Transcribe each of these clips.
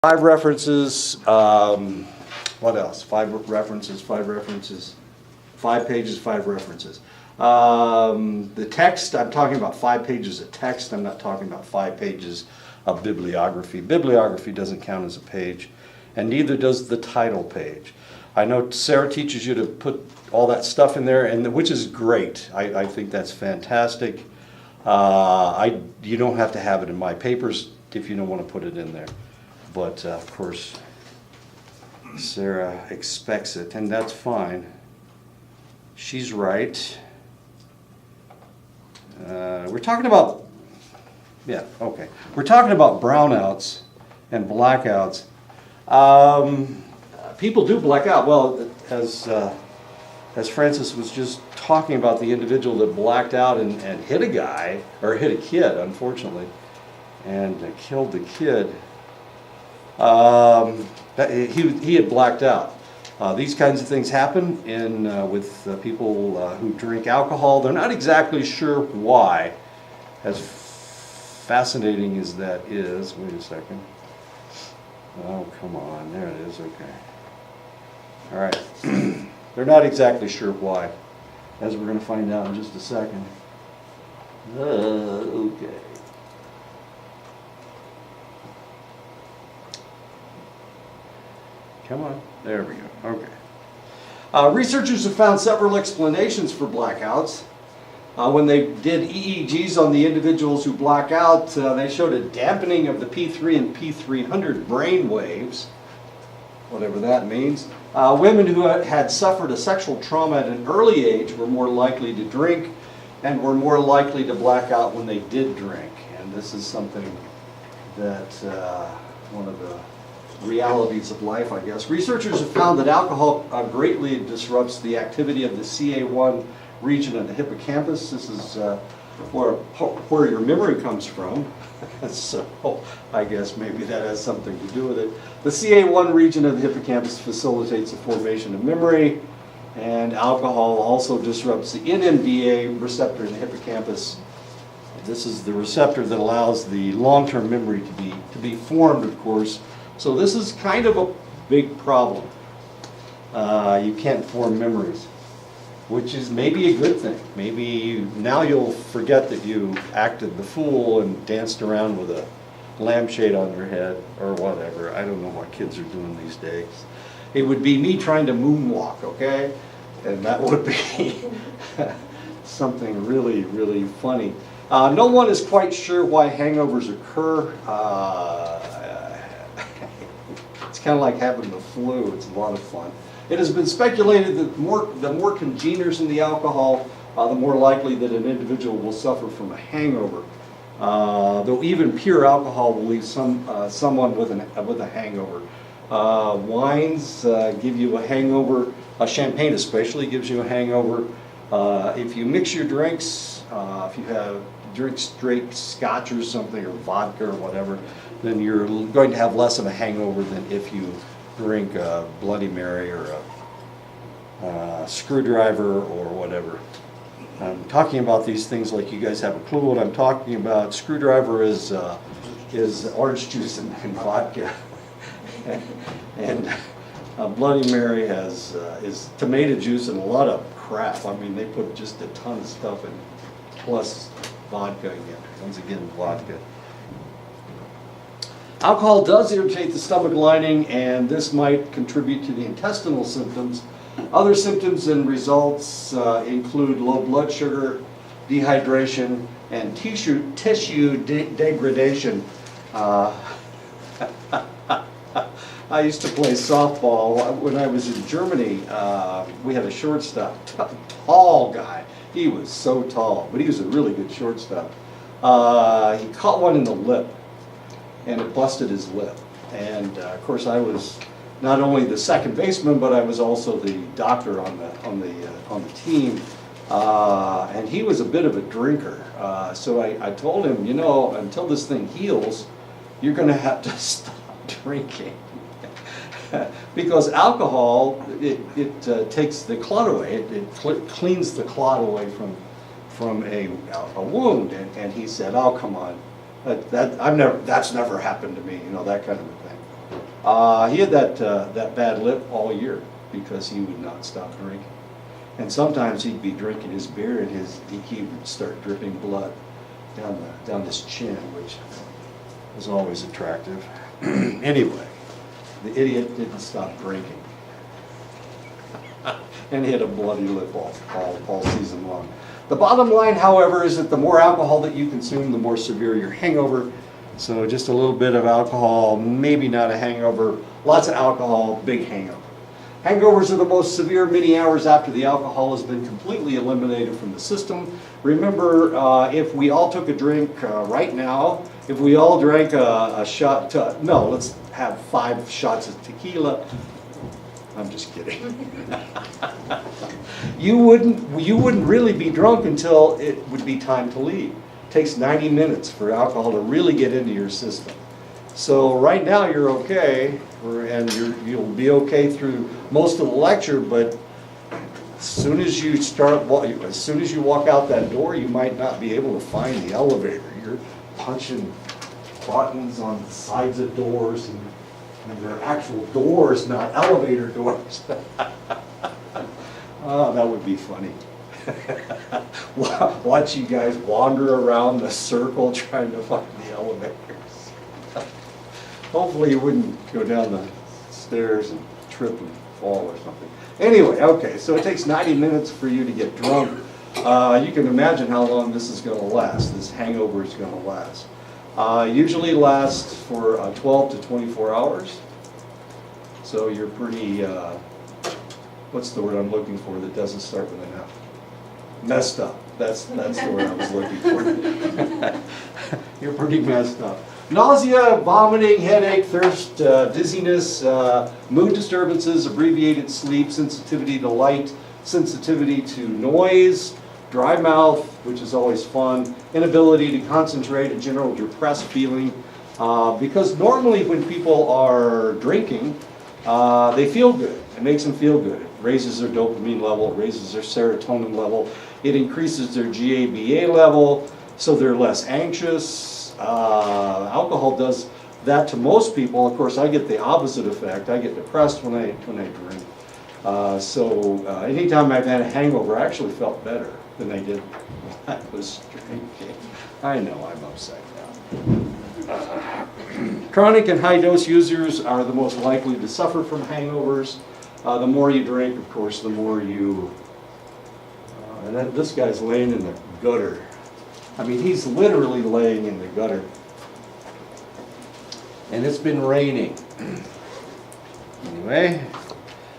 5 references, what else? 5 references, 5 pages, 5 references. The text, I'm talking about 5 pages of text, I'm not talking about 5 pages of bibliography. Bibliography doesn't count as a page, and neither does the title page. I know Sarah teaches you to put all that stuff in there, and which is great. I think that's fantastic. You don't have to have it in my papers if you don't want to put it in there. But of course, Sarah expects it, and that's fine. She's right. We're talking about, yeah, okay. We're talking about brownouts and blackouts. People do black out. Well, as Francis was just talking about the individual that blacked out and hit a guy, or hit a kid, unfortunately, and killed the kid. He had blacked out. These kinds of things happen with people who drink alcohol. They're not exactly sure why. As fascinating as that is, wait a second. Oh, come on, there it is, okay. All right, they're not exactly sure why, as we're going to find out in just a second. Okay. Come on, there we go, okay. Researchers have found several explanations for blackouts. When they did EEGs on the individuals who black out, they showed a dampening of the P3 and P300 brain waves, whatever that means. Women who had suffered a sexual trauma at an early age were more likely to drink and were more likely to black out when they did drink. And this is something that one of the realities of life, I guess. Researchers have found that alcohol greatly disrupts the activity of the CA1 region of the hippocampus. This is where your memory comes from. So I guess maybe that has something to do with it. The CA1 region of the hippocampus facilitates the formation of memory, and alcohol also disrupts the NMDA receptor in the hippocampus. This is the receptor that allows the long-term memory to be formed, of course. So this is kind of a big problem. You can't form memories, which is maybe a good thing. Maybe now you'll forget that you acted the fool and danced around with a lampshade on your head or whatever. I don't know what kids are doing these days. It would be me trying to moonwalk, okay? And that would be something really, really funny. No one is quite sure why hangovers occur. It's kind of like having the flu. It's a lot of fun. It has been speculated that the more congeners in the alcohol, the more likely that an individual will suffer from a hangover. Though even pure alcohol will leave someone with a hangover. Wines give you a hangover. Champagne especially gives you a hangover. If you mix your drinks, if you drink straight scotch or something, or vodka or whatever, then you're going to have less of a hangover than if you drink a Bloody Mary or a screwdriver or whatever. I'm talking about these things like you guys have a clue what I'm talking about. Screwdriver is orange juice and vodka, and Bloody Mary is tomato juice and a lot of crap. I mean, they put just a ton of stuff in, plus vodka again. Once again, vodka. Alcohol does irritate the stomach lining, and this might contribute to the intestinal symptoms. Other symptoms and results include low blood sugar, dehydration, and tissue degradation. I used to play softball. When I was in Germany, we had a shortstop, tall guy. He was so tall, but he was a really good shortstop. He caught one in the lip, and it busted his lip. And of course, I was not only the second baseman, but I was also the doctor on the team. And he was a bit of a drinker. So I told him, you know, until this thing heals, you're going to have to stop drinking. Because alcohol, it takes the clot away. It cleans the clot away from a wound. And he said, "Oh, come on, that's never happened to me." You know, that kind of a thing. He had that bad lip all year because he would not stop drinking. And sometimes he'd be drinking his beer and he would start dripping blood down his chin, which was always attractive. Anyway, the idiot didn't stop drinking. And he had a bloody lip all season long. The bottom line, however, is that the more alcohol that you consume, the more severe your hangover. So just a little bit of alcohol, maybe not a hangover. Lots of alcohol, big hangover. Hangovers are the most severe many hours after the alcohol has been completely eliminated from the system. Remember, if we all took a drink right now, if we all drank a shot, no, let's have 5 shots of tequila. I'm just kidding. You wouldn't really be drunk until it would be time to leave. It takes 90 minutes for alcohol to really get into your system. So right now you're okay, and you'll be okay through most of the lecture, but as soon as you walk out that door, you might not be able to find the elevator. You're punching buttons on the sides of doors, and they're actual doors, not elevator doors. Oh, that would be funny. Watch you guys wander around the circle trying to find the elevators. Hopefully you wouldn't go down the stairs and trip and fall or something. Anyway, okay, so it takes 90 minutes for you to get drunk. You can imagine how long this is going to last, this hangover is going to last. Usually lasts for 12 to 24 hours. So you're pretty, what's the word I'm looking for that doesn't start with an F? Messed up. That's the word I was looking for. You're pretty messed up. Nausea, vomiting, headache, thirst, dizziness, mood disturbances, abbreviated sleep, sensitivity to light, sensitivity to noise, dry mouth, which is always fun, inability to concentrate, a general depressed feeling. Because normally when people are drinking, they feel good. It makes them feel good. It raises their dopamine level, it raises their serotonin level, it increases their GABA level, so they're less anxious. Alcohol does that to most people. Of course, I get the opposite effect. I get depressed when I drink. So anytime I've had a hangover, I actually felt better than I did when I was drinking. I know I'm upset now. Chronic and high dose users are the most likely to suffer from hangovers. The more you drink, of course, the more you... this guy's laying in the gutter. I mean, he's literally laying in the gutter. And it's been raining. Anyway,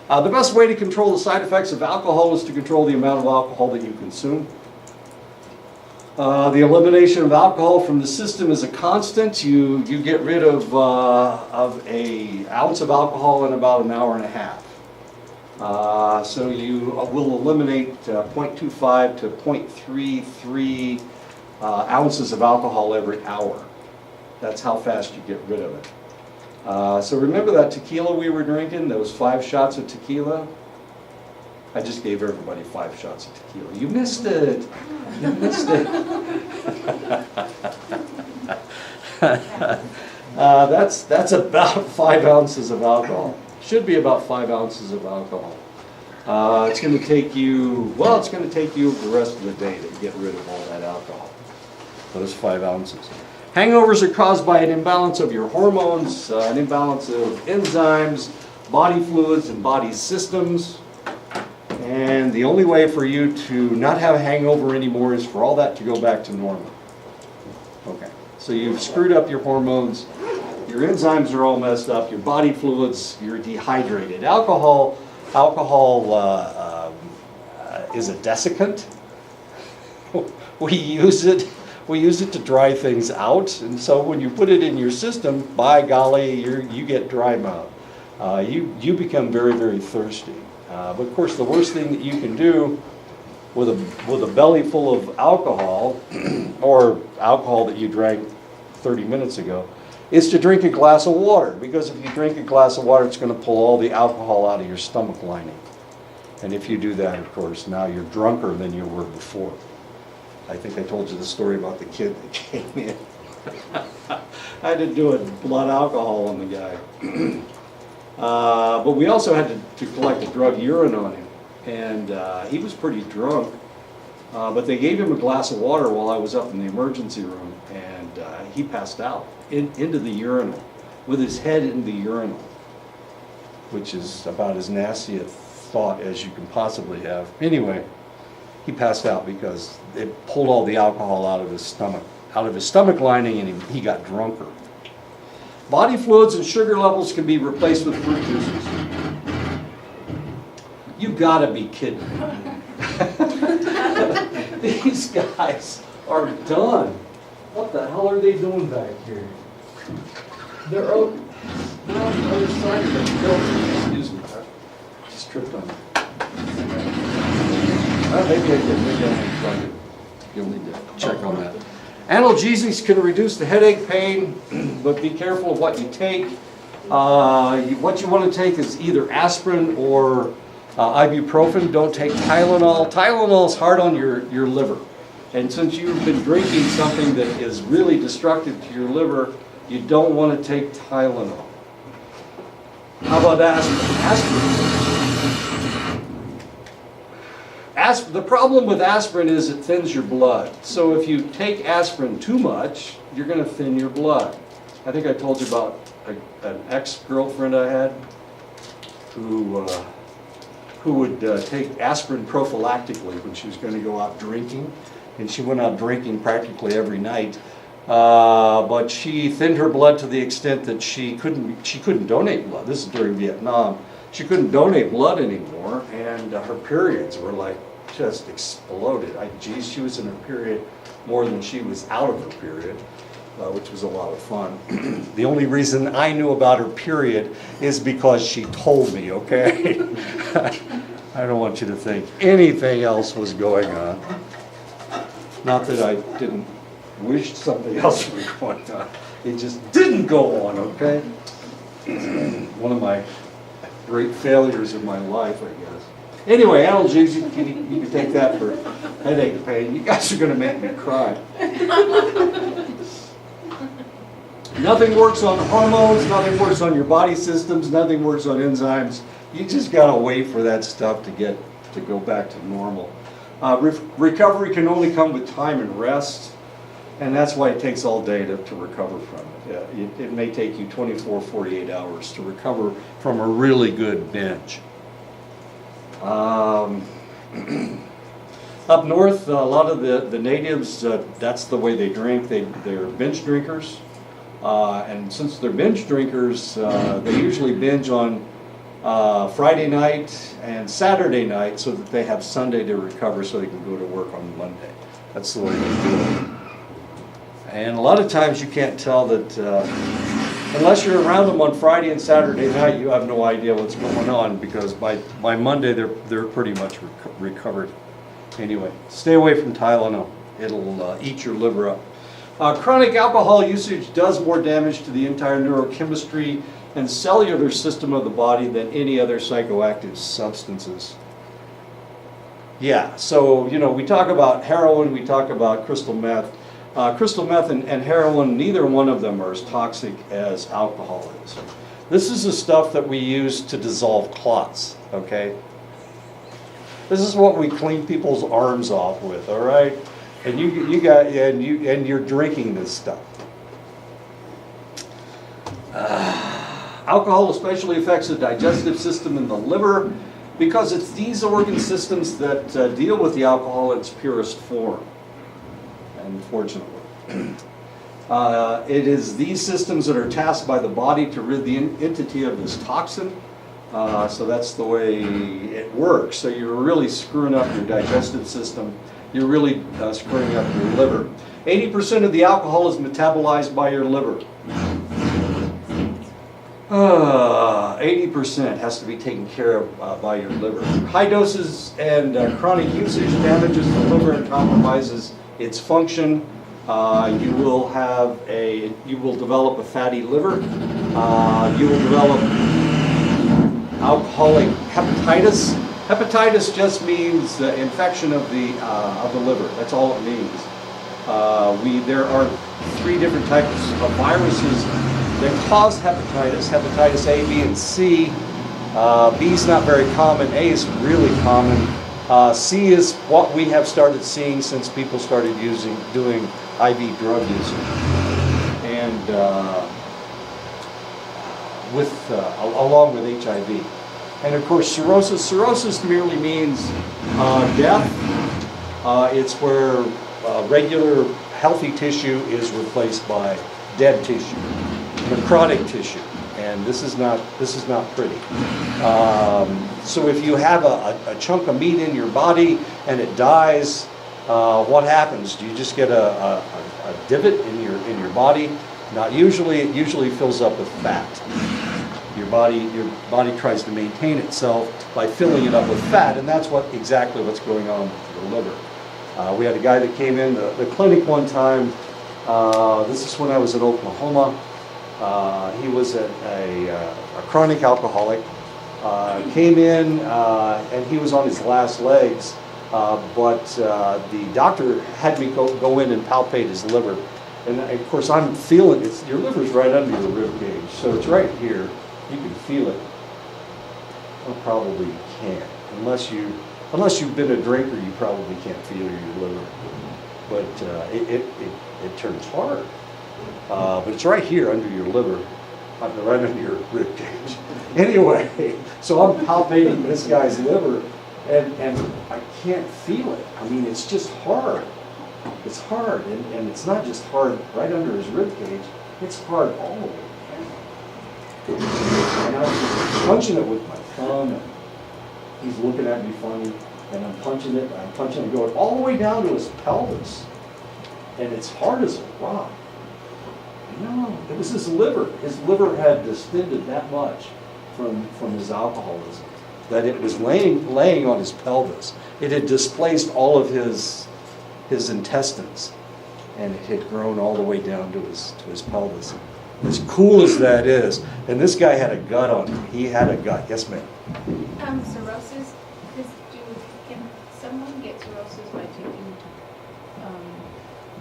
the best way to control the side effects of alcohol is to control the amount of alcohol that you consume. The elimination of alcohol from the system is a constant. You get rid of an ounce of alcohol in about an hour and a half. So you will eliminate 0.25 to 0.33 ounces of alcohol every hour. That's how fast you get rid of it. So remember that tequila we were drinking, those 5 shots of tequila? I just gave everybody 5 shots of tequila. You missed it. You missed it. That's about 5 ounces of alcohol. Should be about 5 ounces of alcohol. It's going to take you, it's going to take you the rest of the day to get rid of all that alcohol. Those 5 ounces. Hangovers are caused by an imbalance of your hormones, an imbalance of enzymes, body fluids, and body systems. And the only way for you to not have a hangover anymore is for all that to go back to normal. Okay, so you've screwed up your hormones, your enzymes are all messed up, your body fluids, you're dehydrated. Alcohol is a desiccant. We use it to dry things out, and so when you put it in your system, by golly, you get dry mouth. You become very, very thirsty. But of course, the worst thing that you can do with a belly full of alcohol, or alcohol that you drank 30 minutes ago, is to drink a glass of water. Because if you drink a glass of water, it's going to pull all the alcohol out of your stomach lining. And if you do that, of course, now you're drunker than you were before. I think I told you the story about the kid that came in. I had to do a blood alcohol on the guy. But we also had to collect a drug urine on him. And he was pretty drunk. But they gave him a glass of water while I was up in the emergency room. And he passed out into the urinal, with his head in the urinal, which is about as nasty a thought as you can possibly have. Anyway, he passed out because it pulled all the alcohol out of his stomach lining, and he got drunker. Body fluids and sugar levels can be replaced with fruit juices. You gotta be kidding me. These guys are done. What the hell are they doing back here? They're on the other side of the building. Excuse me. I just tripped on it. Maybe I did. Maybe I didn't. You'll need to check on that. Analgesics can reduce the headache pain, but be careful of what you take. What you want to take is either aspirin or ibuprofen. Don't take Tylenol. Tylenol is hard on your liver. And since you've been drinking something that is really destructive to your liver, you don't want to take Tylenol. How about aspirin? The problem with aspirin is it thins your blood. So if you take aspirin too much, you're going to thin your blood. I think I told you about an ex-girlfriend I had who would take aspirin prophylactically when she was going to go out drinking. And she went out drinking practically every night. But she thinned her blood to the extent that she couldn't donate blood. This is during Vietnam. She couldn't donate blood anymore, and her periods were like just exploded. Geez, she was in her period more than she was out of her period, which was a lot of fun. The only reason I knew about her period is because she told me, okay? I don't want you to think anything else was going on. Not that I didn't wish something else was going on. It just didn't go on, okay? One of my great failures in my life, I guess. Anyway, analgesics, you can take that for headache pain. You guys are going to make me cry. Nothing works on hormones, nothing works on your body systems, nothing works on enzymes. You just got to wait for that stuff to go back to normal. Recovery can only come with time and rest, and that's why it takes all day to recover from it. It may take you 24, 48 hours to recover from a really good binge. Up north, a lot of the natives, that's the way they drink. They're binge drinkers. And since they're binge drinkers, they usually binge on Friday night and Saturday night so that they have Sunday to recover so they can go to work on Monday. That's the way they do it. And a lot of times you can't tell that, unless you're around them on Friday and Saturday night, you have no idea what's going on, because by Monday they're pretty much recovered. Anyway, stay away from Tylenol. It'll eat your liver up. Chronic alcohol usage does more damage to the entire neurochemistry and cellular system of the body than any other psychoactive substances. Yeah, so, we talk about heroin, we talk about crystal meth. Crystal meth and heroin, neither one of them are as toxic as alcohol is. This is the stuff that we use to dissolve clots, okay? This is what we clean people's arms off with, all right? And you're drinking this stuff. Alcohol especially affects the digestive system and the liver, because it's these organ systems that deal with the alcohol in its purest form. Unfortunately. It is these systems that are tasked by the body to rid the entity of this toxin. So that's the way it works. So you're really screwing up your digestive system. You're really screwing up your liver. 80% of the alcohol is metabolized by your liver. 80% has to be taken care of by your liver. High doses and chronic usage damages the liver and compromises its function. You will develop a fatty liver. You will develop alcoholic hepatitis. Hepatitis just means infection of the liver. That's all it means. There are 3 different types of viruses that cause hepatitis. Hepatitis A, B, and C. B is not very common. A is really common. C is what we have started seeing since people started doing IV drug usage. And along with HIV. And of course, cirrhosis. Cirrhosis merely means death. It's where regular healthy tissue is replaced by dead tissue, necrotic tissue, and this is not pretty. So if you have a chunk of meat in your body and it dies, what happens? Do you just get a divot in your body? Not usually. It usually fills up with fat. Your body tries to maintain itself by filling it up with fat, and that's exactly what's going on with the liver. We had a guy that came in the clinic one time. This is when I was in Oklahoma. He was a chronic alcoholic. Came in and he was on his last legs, but the doctor had me go in and palpate his liver. And of course I'm feeling it. Your liver's right under your rib cage, so it's right here. You can feel it. Well, probably you can't. Unless you've been a drinker, you probably can't feel your liver. But it turns hard. But it's right here under your liver, right under your rib cage. Anyway, so I'm palpating this guy's liver, and I can't feel it. I mean, it's just hard. It's hard, and it's not just hard right under his rib cage. It's hard all the way down. And I'm just punching it with my thumb, and he's looking at me funny, and I'm punching it, going all the way down to his pelvis. And it's hard as a rock. No, it was his liver. His liver had distended that much from his alcoholism that it was laying on his pelvis. It had displaced all of his intestines, and it had grown all the way down to his pelvis. As cool as that is, and this guy had a gut on him. He had a gut. Yes, ma'am. Cirrhosis. Can someone get cirrhosis by taking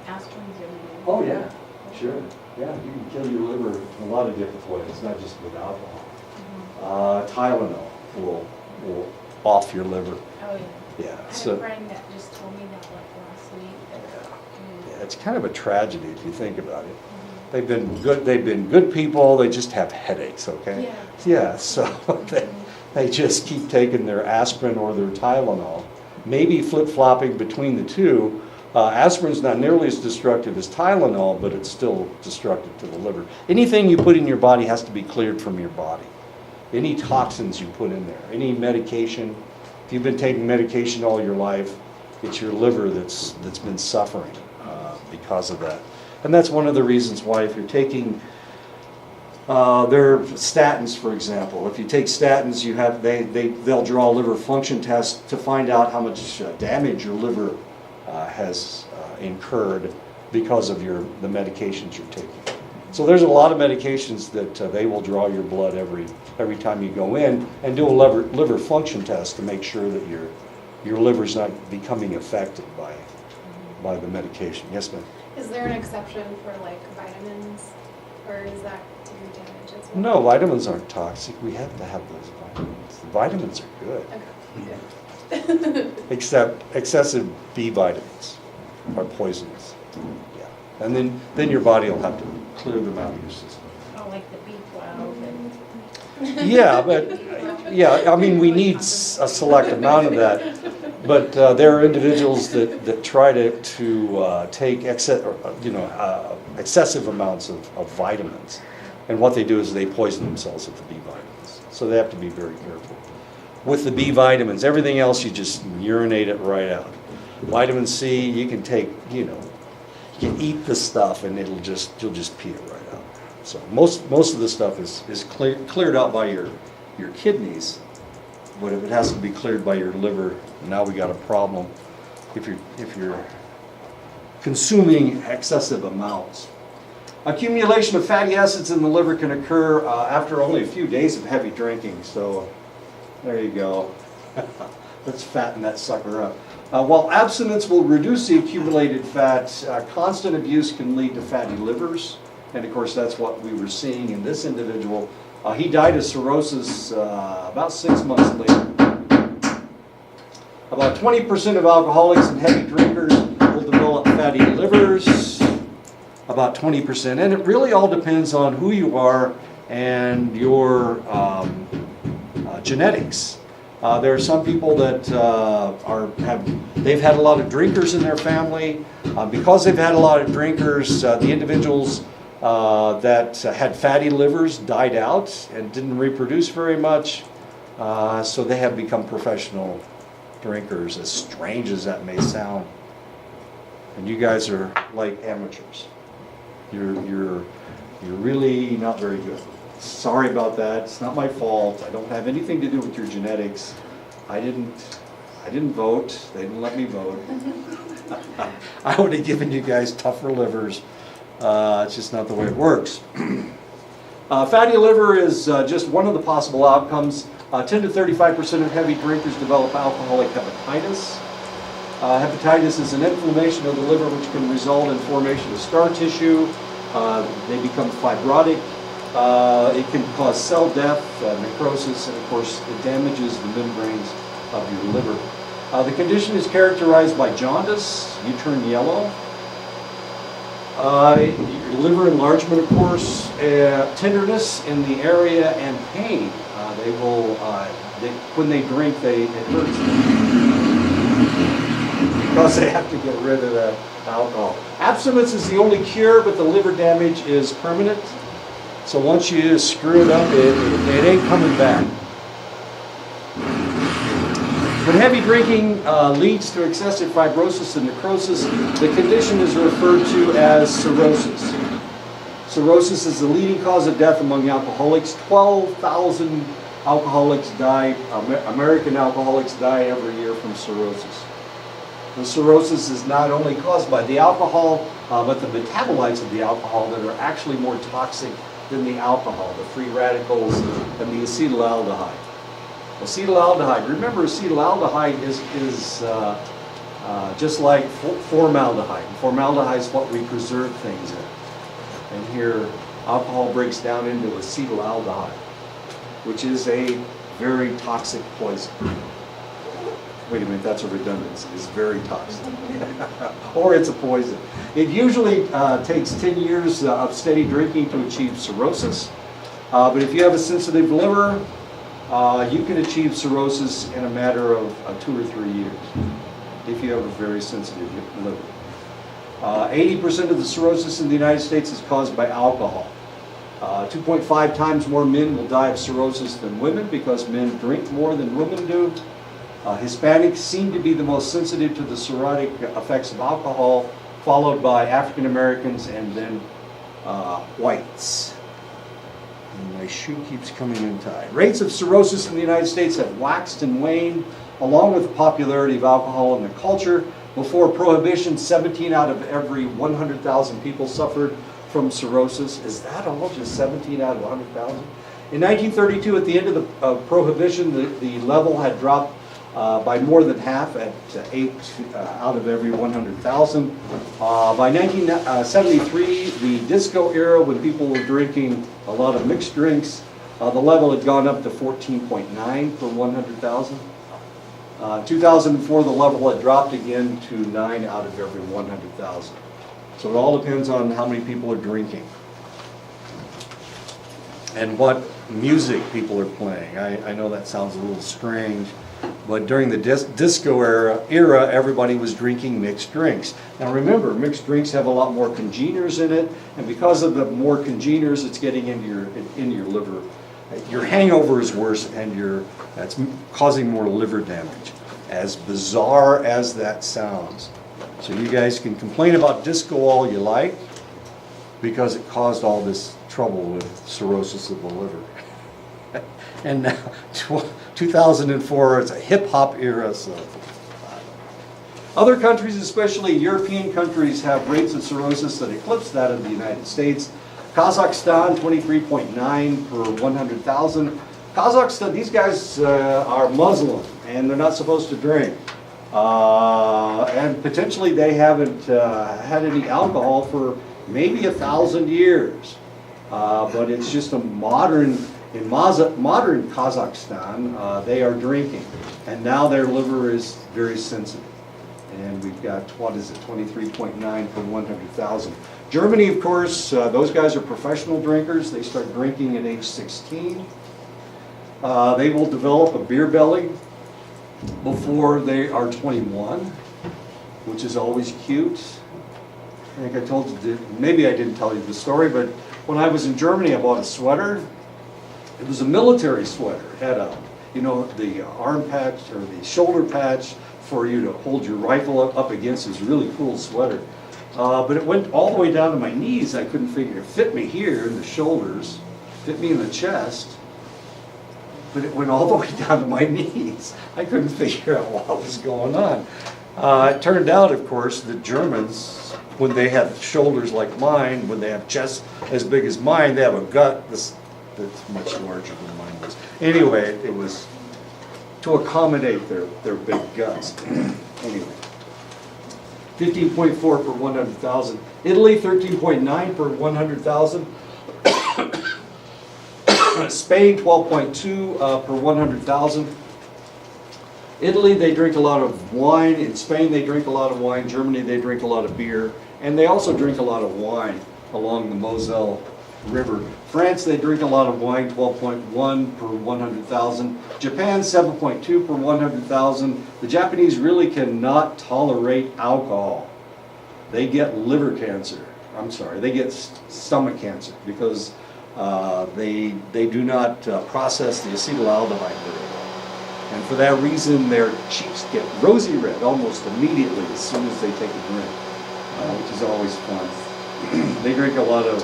aspirins every day? Oh yeah, sure. Yeah, you can kill your liver in a lot of different ways, not just with alcohol. Tylenol will off your liver. Oh yeah. Yeah. I had a friend that just told me that last week. Yeah, it's kind of a tragedy if you think about it. They've been good people, they just have headaches, okay? Yeah. Yeah, so they just keep taking their aspirin or their Tylenol, maybe flip-flopping between the two. Aspirin's not nearly as destructive as Tylenol, but it's still destructive to the liver. Anything you put in your body has to be cleared from your body. Any toxins you put in there, any medication, if you've been taking medication all your life, it's your liver that's been suffering because of that. And that's one of the reasons why if you're taking their statins, for example, if you take statins, they'll draw a liver function test to find out how much damage your liver has incurred because of the medications you're taking. So there's a lot of medications that they will draw your blood every time you go in and do a liver function test to make sure that your liver's not becoming affected by the medication. Yes, ma'am. Is there an exception for like vitamins, or is that to do damage as well? No, vitamins aren't toxic. We have to have those vitamins. The vitamins are good. Okay, good. Except excessive B vitamins are poisonous. Yeah. And then your body will have to clear them out of your system. Oh, like the B12 and. Yeah, but yeah, I mean we need a select amount of that. But there are individuals that try to take excessive amounts of vitamins, and what they do is they poison themselves with the B vitamins. So they have to be very careful. With the B vitamins, everything else you just urinate it right out. Vitamin C, you can take, you can eat the stuff and you'll just pee it right out. So most of the stuff is cleared out by your kidneys. But if it has to be cleared by your liver, now we got a problem. If you're consuming excessive amounts, accumulation of fatty acids in the liver can occur after only a few days of heavy drinking. So there you go. Let's fatten that sucker up. While abstinence will reduce the accumulated fat, constant abuse can lead to fatty livers. And of course, that's what we were seeing in this individual. He died of cirrhosis about 6 months later. About 20% of alcoholics and heavy drinkers will develop fatty livers. About 20%. And it really all depends on who you are and your genetics. There are some people that they've had a lot of drinkers in their family. Because they've had a lot of drinkers, the individuals that had fatty livers died out and didn't reproduce very much. So they have become professional drinkers, as strange as that may sound. And you guys are like amateurs. You're really not very good. Sorry about that. It's not my fault. I don't have anything to do with your genetics. I didn't vote. They didn't let me vote. I would have given you guys tougher livers. It's just not the way it works. Fatty liver is just one of the possible outcomes. 10 to 35% of heavy drinkers develop alcoholic hepatitis. Hepatitis is an inflammation of the liver which can result in formation of scar tissue. They become fibrotic. It can cause cell death, necrosis, and of course it damages the membranes of your liver. The condition is characterized by jaundice. You turn yellow. Your liver enlargement, of course, tenderness in the area, and pain. When they drink, it hurts them because they have to get rid of the alcohol. Abstinence is the only cure, but the liver damage is permanent. So once you screw it up, it ain't coming back. When heavy drinking leads to excessive fibrosis and necrosis, the condition is referred to as cirrhosis. Cirrhosis is the leading cause of death among alcoholics. 12,000 alcoholics die, American alcoholics die every year from cirrhosis. The cirrhosis is not only caused by the alcohol, but the metabolites of the alcohol that are actually more toxic than the alcohol, the free radicals and the acetaldehyde. Acetaldehyde, remember acetaldehyde is just like formaldehyde. Formaldehyde is what we preserve things in. And here, alcohol breaks down into acetaldehyde, which is a very toxic poison. Wait a minute, that's a redundancy. It's very toxic. Or it's a poison. It usually takes 10 years of steady drinking to achieve cirrhosis. But if you have a sensitive liver, you can achieve cirrhosis in a matter of 2 or 3 years if you have a very sensitive liver. 80% of the cirrhosis in the United States is caused by alcohol. 2.5 times more men will die of cirrhosis than women because men drink more than women do. Hispanics seem to be the most sensitive to the cirrhotic effects of alcohol, followed by African Americans and then whites. And my shoe keeps coming untied. Rates of cirrhosis in the United States have waxed and waned, along with the popularity of alcohol in the culture. Before Prohibition, 17 out of every 100,000 people suffered from cirrhosis. Is that all? Just 17 out of 100,000? In 1932, at the end of Prohibition, the level had dropped by more than half at 8 out of every 100,000. By 1973, the disco era, when people were drinking a lot of mixed drinks, the level had gone up to 14.9 per 100,000. 2004, the level had dropped again to 9 out of every 100,000. So it all depends on how many people are drinking and what music people are playing. I know that sounds a little strange, but during the disco era, everybody was drinking mixed drinks. Now remember, mixed drinks have a lot more congeners in it, and because of the more congeners, it's getting into your liver. Your hangover is worse, and that's causing more liver damage. As bizarre as that sounds. So you guys can complain about disco all you like, because it caused all this trouble with cirrhosis of the liver. And now, 2004, it's a hip-hop era, so. Other countries, especially European countries, have rates of cirrhosis that eclipse that of the United States. Kazakhstan, 23.9 per 100,000. Kazakhstan, these guys are Muslim, and they're not supposed to drink. And potentially they haven't had any alcohol for maybe 1,000 years. But it's just a modern Kazakhstan, they are drinking. And now their liver is very sensitive. And we've got, what is it, 23.9 per 100,000. Germany, of course, those guys are professional drinkers. They start drinking at age 16. They will develop a beer belly before they are 21, which is always cute. I think I told you, maybe I didn't tell you the story, but when I was in Germany, I bought a sweater. It was a military sweater. It had a, you know, the arm patch or the shoulder patch for you to hold your rifle up against. It was a really cool sweater. But it went all the way down to my knees. I couldn't figure it. Fit me here in the shoulders, fit me in the chest, but it went all the way down to my knees. I couldn't figure out what was going on. It turned out, of course, the Germans, when they have shoulders like mine, when they have chests as big as mine, they have a gut that's much larger than mine was. Anyway, it was to accommodate their big guts. Anyway, 15.4 per 100,000. Italy, 13.9 per 100,000. Spain, 12.2 per 100,000. Italy, they drink a lot of wine. In Spain, they drink a lot of wine. Germany, they drink a lot of beer. And they also drink a lot of wine along the Moselle River. France, they drink a lot of wine, 12.1 per 100,000. Japan, 7.2 per 100,000. The Japanese really cannot tolerate alcohol. They get liver cancer. I'm sorry, they get stomach cancer because they do not process the acetaldehyde very well. And for that reason, their cheeks get rosy red almost immediately as soon as they take a drink, which is always fun. They drink a lot of,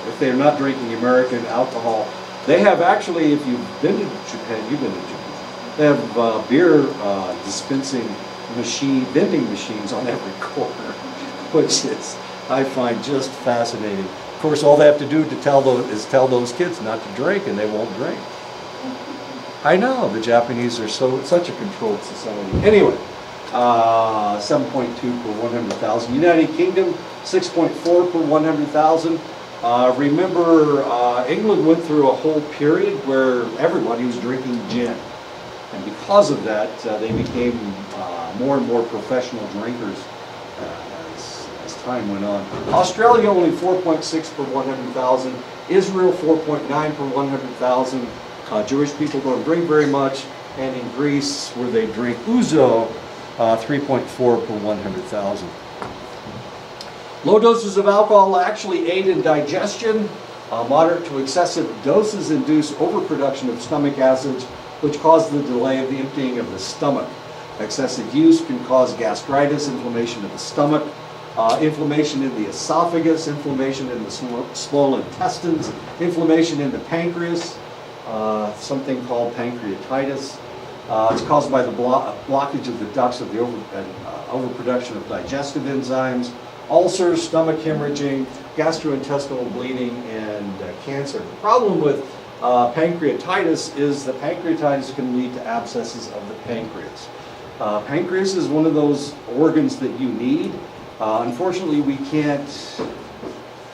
if they're not drinking American alcohol, they have actually, if you've been to Japan, you've been to Japan, they have beer dispensing vending machines on every corner, which is, I find just fascinating. Of course, all they have to do is tell those kids not to drink, and they won't drink. I know, the Japanese are such a controlled society. Anyway, 7.2 per 100,000. United Kingdom, 6.4 per 100,000. Remember, England went through a whole period where everybody was drinking gin. And because of that, they became more and more professional drinkers as time went on. Australia, only 4.6 per 100,000. Israel, 4.9 per 100,000. Jewish people don't drink very much. And in Greece, where they drink ouzo, 3.4 per 100,000. Low doses of alcohol actually aid in digestion. Moderate to excessive doses induce overproduction of stomach acids, which cause the delay of the emptying of the stomach. Excessive use can cause gastritis, inflammation of the stomach, inflammation in the esophagus, inflammation in the small intestines, inflammation in the pancreas, something called pancreatitis. It's caused by the blockage of the ducts of the overproduction of digestive enzymes, ulcers, stomach hemorrhaging, gastrointestinal bleeding, and cancer. The problem with pancreatitis is that pancreatitis can lead to abscesses of the pancreas. Pancreas is one of those organs that you need. Unfortunately, we can't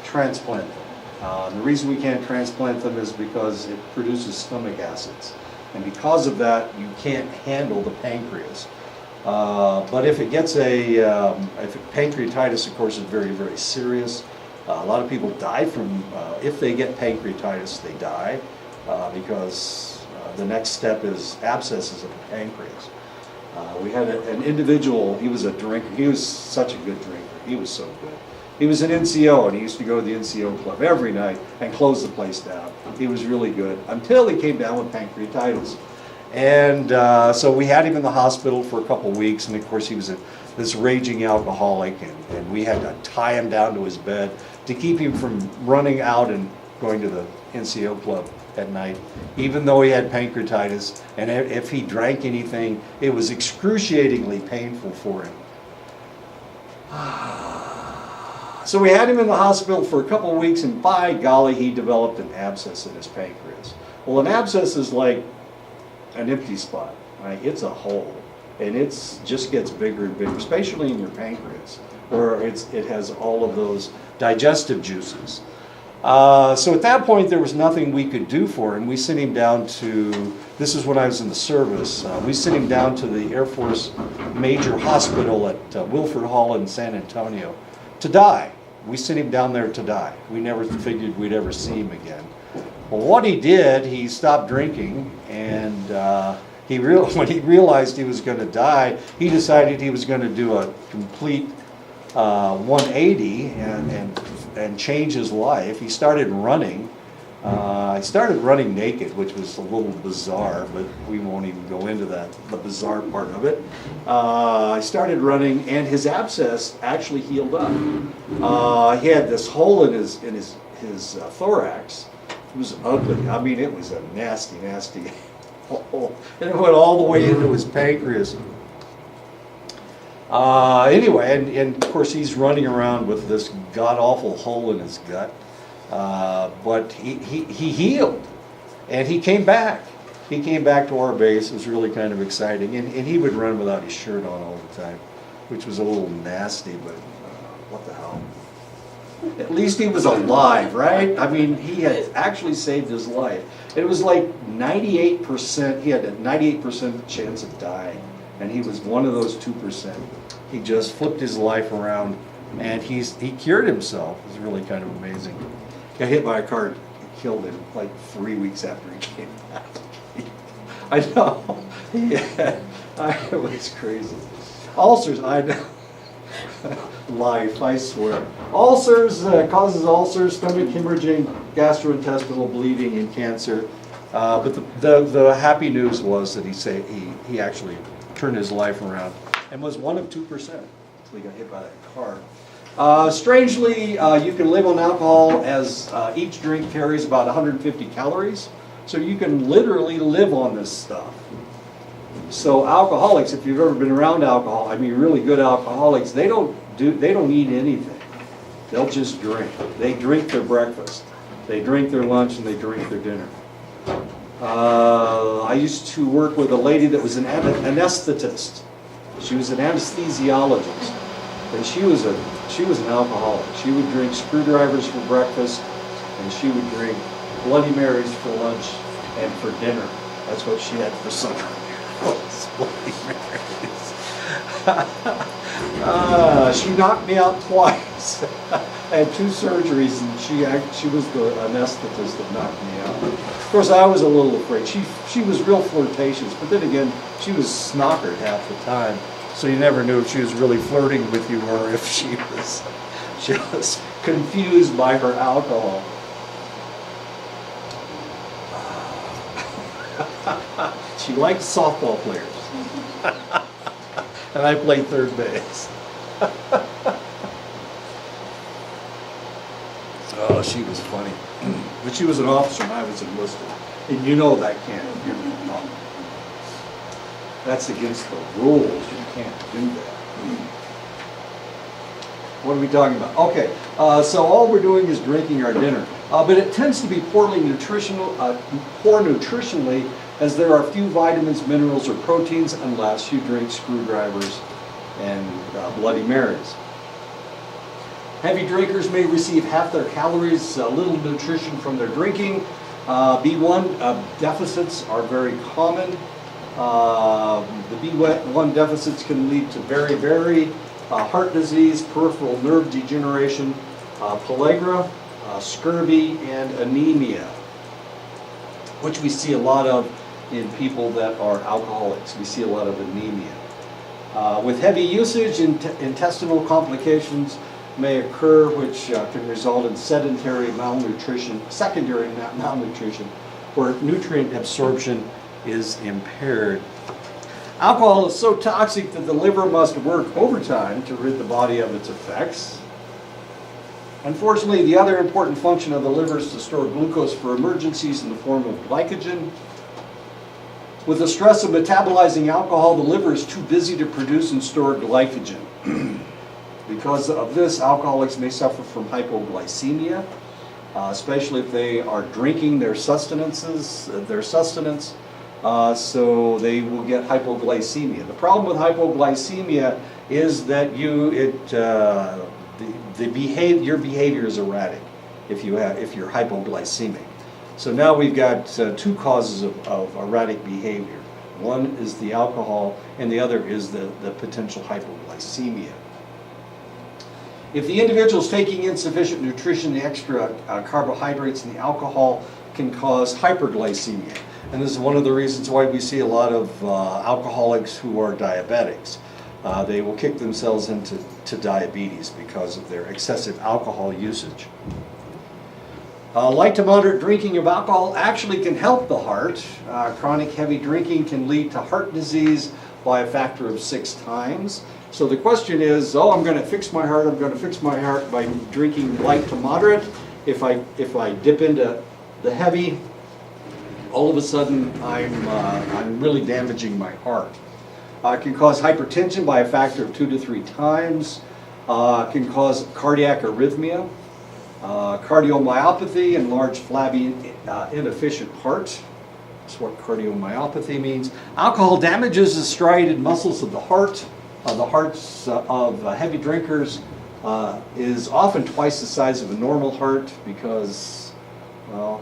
transplant them. The reason we can't transplant them is because it produces stomach acids. And because of that, you can't handle the pancreas. But if it gets pancreatitis, of course, is very, very serious. A lot of people die from, if they get pancreatitis, they die because the next step is abscesses of the pancreas. We had an individual, he was a drinker, he was such a good drinker, he was so good. He was an NCO, and he used to go to the NCO club every night and close the place down. He was really good until he came down with pancreatitis. And so we had him in the hospital for a couple weeks, and of course he was this raging alcoholic, and we had to tie him down to his bed to keep him from running out and going to the NCO club at night, even though he had pancreatitis. And if he drank anything, it was excruciatingly painful for him. So we had him in the hospital for a couple of weeks, and by golly, he developed an abscess in his pancreas. Well, an abscess is like an empty spot, right? It's a hole. and just gets bigger and bigger, especially in your pancreas, where it has all of those digestive juices. So at that point, there was nothing we could do for him. We sent him down to, this is when I was in the service, we sent him down to the Air Force Major Hospital at Wilford Hall in San Antonio to die. We sent him down there to die. We never figured we'd ever see him again. Well, what he did, he stopped drinking, and when he realized he was going to die, he decided he was going to do a complete 180 and change his life. He started running. He started running naked, which was a little bizarre, but we won't even go into that, the bizarre part of it. I started running, and his abscess actually healed up. He had this hole in his thorax. It was ugly. I mean, it was a nasty, nasty hole. And it went all the way into his pancreas. Anyway, and of course he's running around with this god-awful hole in his gut. But he healed, and he came back. He came back to our base. It was really kind of exciting. And he would run without his shirt on all the time, which was a little nasty, but what the hell. At least he was alive, right? I mean, he had actually saved his life. It was like 98%, he had a 98% chance of dying, and he was one of those 2%. He just flipped his life around, and he cured himself. It was really kind of amazing. Got hit by a car, it killed him like 3 weeks after he came back. I know. Yeah, it was crazy. Ulcers, I know. Life, I swear. Ulcers, causes ulcers, stomach hemorrhaging, gastrointestinal bleeding, and cancer. But the happy news was that he actually turned his life around and was one of 2% until he got hit by that car. Strangely, you can live on alcohol as each drink carries about 150 calories. So you can literally live on this stuff. So alcoholics, if you've ever been around alcohol, I mean really good alcoholics, they don't eat anything. They'll just drink. They drink their breakfast, they drink their lunch, and they drink their dinner. I used to work with a lady that was an anesthetist. She was an anesthesiologist, and she was an alcoholic. She would drink screwdrivers for breakfast, and she would drink Bloody Marys for lunch and for dinner. That's what she had for supper. Bloody Marys. She knocked me out twice. I had 2 surgeries, and she was the anesthetist that knocked me out. Of course, I was a little afraid. She was real flirtatious, but then again, she was snockered half the time, so you never knew if she was really flirting with you or if she was just confused by her alcohol. She liked softball players. And I played third base. Oh, she was funny. But she was an officer and I was enlisted. And you know that can't. That's against the rules. You can't do that. What are we talking about? Okay, so all we're doing is drinking our dinner. But it tends to be poor nutritionally, as there are few vitamins, minerals, or proteins unless you drink screwdrivers and Bloody Marys. Heavy drinkers may receive half their calories, little nutrition from their drinking. B1 deficits are very common. The B1 deficits can lead to very heart disease, peripheral nerve degeneration, pellagra, scurvy, and anemia, which we see a lot of in people that are alcoholics. We see a lot of anemia. With heavy usage, intestinal complications may occur, which can result in secondary malnutrition, where nutrient absorption is impaired. Alcohol is so toxic that the liver must work overtime to rid the body of its effects. Unfortunately, the other important function of the liver is to store glucose for emergencies in the form of glycogen. With the stress of metabolizing alcohol, the liver is too busy to produce and store glycogen. Because of this, alcoholics may suffer from hypoglycemia, especially if they are drinking their sustenance. so they will get hypoglycemia. The problem with hypoglycemia is that your behavior is erratic if you're hypoglycemic. So now we've got two causes of erratic behavior. One is the alcohol, and the other is the potential hypoglycemia. If the individual is taking insufficient nutrition, the extra carbohydrates and the alcohol can cause hyperglycemia. And this is one of the reasons why we see a lot of alcoholics who are diabetics. They will kick themselves into diabetes because of their excessive alcohol usage. Light to moderate drinking of alcohol actually can help the heart. Chronic heavy drinking can lead to heart disease by a factor of 6 times. So the question is, I'm going to fix my heart. I'm going to fix my heart by drinking light to moderate. If I dip into the heavy, all of a sudden I'm really damaging my heart. It can cause hypertension by a factor of 2 to 3 times. It can cause cardiac arrhythmia, cardiomyopathy, and large, flabby, inefficient heart. That's what cardiomyopathy means. Alcohol damages the striated muscles of the heart. The hearts of heavy drinkers is often twice the size of a normal heart because, well,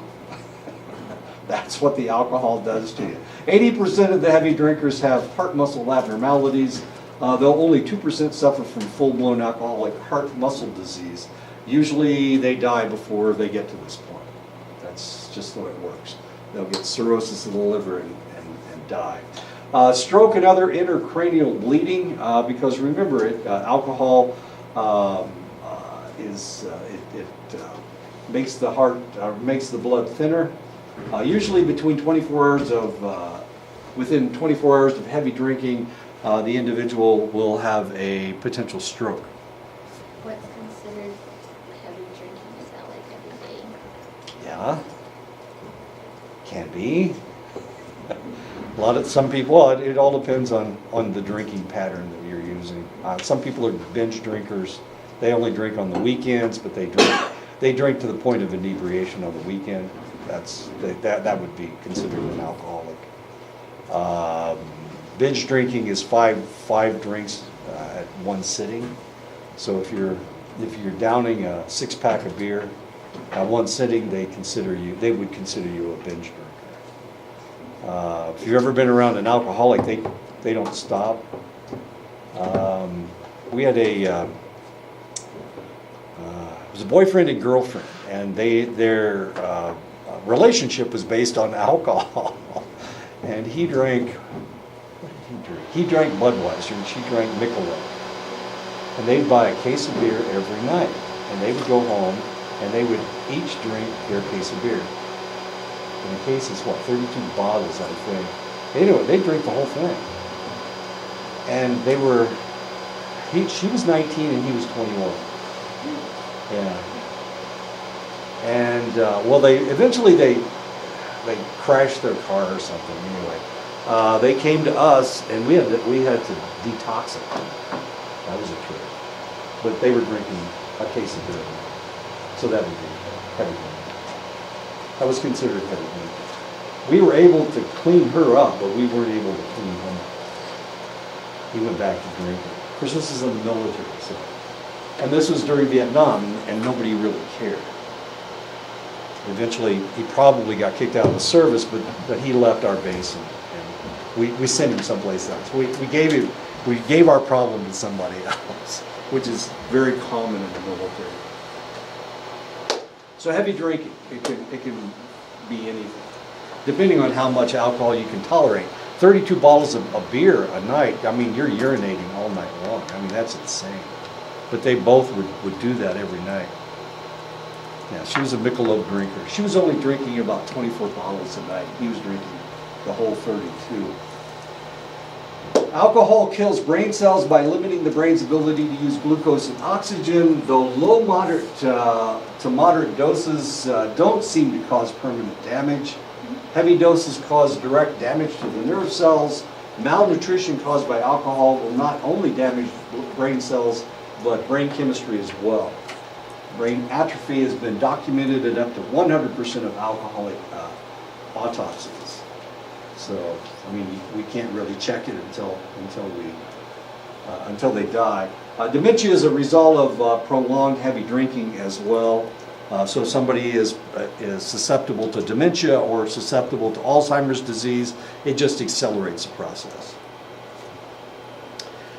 that's what the alcohol does to you. 80% of the heavy drinkers have heart muscle abnormalities, though only 2% suffer from full-blown alcoholic heart muscle disease. Usually they die before they get to this point. That's just the way it works. They'll get cirrhosis of the liver and die. Stroke and other intracranial bleeding, because remember, alcohol makes the heart makes the blood thinner. Usually within 24 hours of heavy drinking, the individual will have a potential stroke. What's considered heavy drinking? Is that like every day? Yeah, can be. Some people, it all depends on the drinking pattern that you're using. Some people are binge drinkers. They only drink on the weekends, but they drink to the point of inebriation on the weekend. That would be considered an alcoholic. Binge drinking is five drinks at one sitting. So if you're downing a 6-pack of beer at one sitting, they would consider you a binge drinker. If you've ever been around an alcoholic, they don't stop. We had it was a boyfriend and girlfriend, and their relationship was based on alcohol. And he drank, what did he drink? He drank Budweiser and she drank Michelob. And they'd buy a case of beer every night. And they would go home and they would each drink their case of beer. And the case is 32 bottles, I think. They drink the whole thing. And she was 19 and he was 21. Yeah. And eventually they crashed their car or something. Anyway, they came to us and we had to detox it. That was a trip. But they were drinking a case of beer. So that would be heavy drinking. That was considered heavy drinking. We were able to clean her up, but we weren't able to clean him up. He went back to drinking. Of course, this is in the military, so. And this was during Vietnam, and nobody really cared. Eventually, he probably got kicked out of the service, but he left our base, and we sent him someplace else. We gave our problem to somebody else, which is very common in the military. So heavy drinking, it can be anything, depending on how much alcohol you can tolerate. 32 bottles of beer a night, I mean, you're urinating all night long. I mean, that's insane. But they both would do that every night. Yeah, she was a Michelob drinker. She was only drinking about 24 bottles a night. He was drinking the whole 32. Alcohol kills brain cells by limiting the brain's ability to use glucose and oxygen, though moderate to moderate doses don't seem to cause permanent damage. Heavy doses cause direct damage to the nerve cells. Malnutrition caused by alcohol will not only damage brain cells, but brain chemistry as well. Brain atrophy has been documented in up to 100% of alcoholic autopsies. So, I mean, we can't really check it until they die. Dementia is a result of prolonged heavy drinking as well. So if somebody is susceptible to dementia or susceptible to Alzheimer's disease, it just accelerates the process.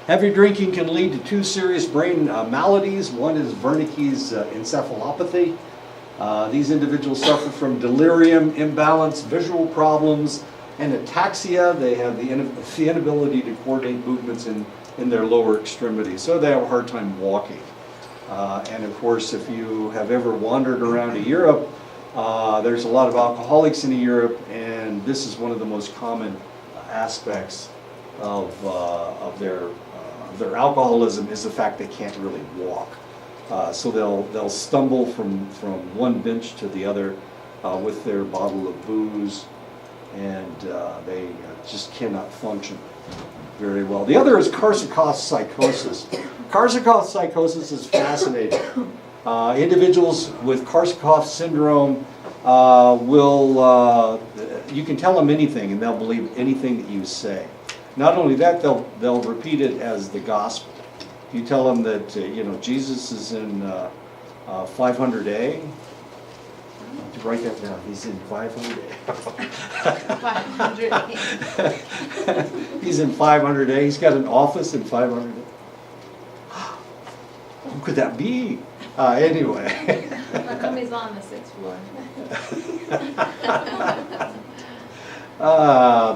Heavy drinking can lead to two serious brain maladies. One is Wernicke's encephalopathy. These individuals suffer from delirium, imbalance, visual problems, and ataxia. They have the inability to coordinate movements in their lower extremities, so they have a hard time walking. And of course, if you have ever wandered around Europe, there's a lot of alcoholics in Europe, and this is one of the most common aspects of their alcoholism is the fact they can't really walk. So they'll stumble from one bench to the other with their bottle of booze, and they just cannot function very well. The other is Korsakoff psychosis. Korsakoff psychosis is fascinating. Individuals with Korsakoff syndrome you can tell them anything and they'll believe anything that you say. Not only that, they'll repeat it as the gospel. You tell them that Jesus is in 500A. Write that down. He's in 500A. 500. He's in 500A. He's got an office in 500A. Who could that be? Anyway. How come he's on the 6th floor?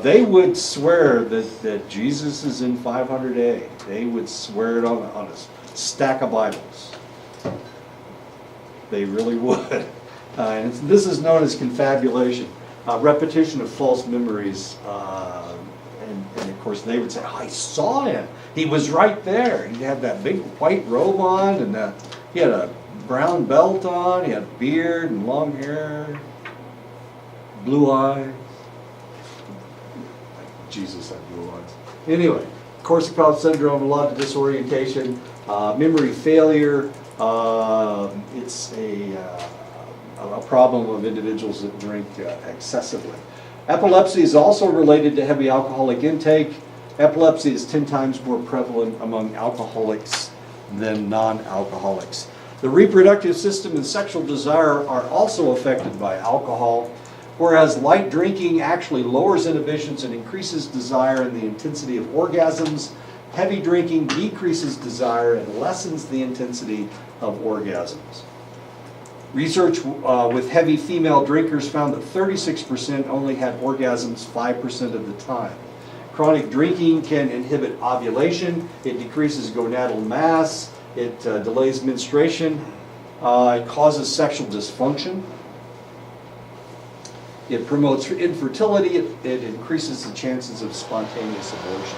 They would swear that Jesus is in 500A. They would swear it on a stack of Bibles. They really would. And this is known as confabulation, repetition of false memories. And of course, they would say, oh, I saw him. He was right there. He had that big white robe on, and he had a brown belt on. He had a beard and long hair, blue eyes. Jesus had blue eyes. Anyway, Korsakoff syndrome, a lot of disorientation, memory failure. It's a problem of individuals that drink excessively. Epilepsy is also related to heavy alcoholic intake. Epilepsy is 10 times more prevalent among alcoholics than non-alcoholics. The reproductive system and sexual desire are also affected by alcohol, whereas light drinking actually lowers inhibitions and increases desire and the intensity of orgasms. Heavy drinking decreases desire and lessens the intensity of orgasms. Research with heavy female drinkers found that 36% only had orgasms 5% of the time. Chronic drinking can inhibit ovulation, it decreases gonadal mass, it delays menstruation, it causes sexual dysfunction, it promotes infertility, it increases the chances of spontaneous abortion.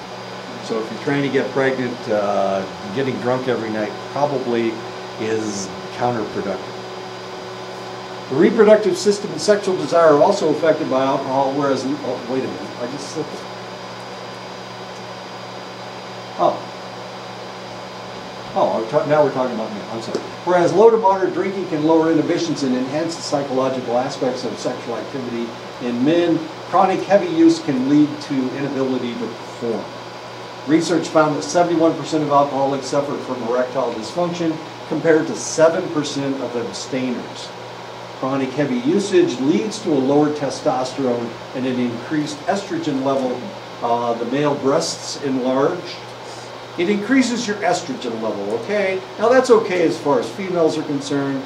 So if you're trying to get pregnant, getting drunk every night probably is counterproductive. The reproductive system and sexual desire are also affected by alcohol, whereas, oh, wait a minute, I just slipped it. Now we're talking about me, I'm sorry. Whereas low to moderate drinking can lower inhibitions and enhance the psychological aspects of sexual activity in men, chronic heavy use can lead to inability to perform. Research found that 71% of alcoholics suffered from erectile dysfunction compared to 7% of abstainers. Chronic heavy usage leads to a lower testosterone and an increased estrogen level. The male breasts enlarge. It increases your estrogen level, okay? Now that's okay as far as females are concerned.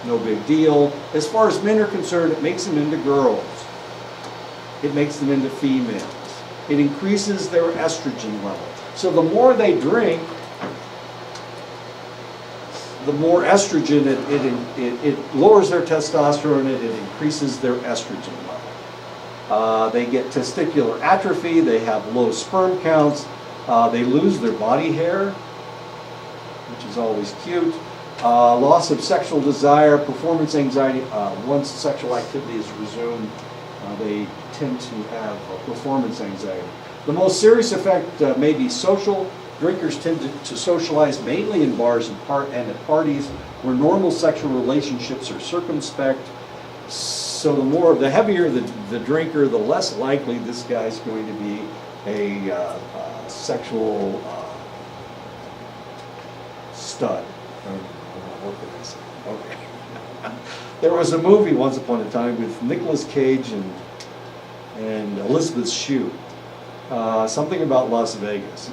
No big deal. As far as men are concerned, it makes them into girls. It makes them into females. It increases their estrogen level. So the more they drink, the more estrogen, it lowers their testosterone and it increases their estrogen level. They get testicular atrophy, they have low sperm counts, they lose their body hair, which is always cute. Loss of sexual desire, performance anxiety. Once sexual activity is resumed, they tend to have performance anxiety. The most serious effect may be social. Drinkers tend to socialize mainly in bars and at parties where normal sexual relationships are circumspect. So the heavier the drinker, the less likely this guy's going to be a sexual stud. What can I say? Okay. There was a movie once upon a time with Nicolas Cage and Elizabeth Shue. Something about Las Vegas.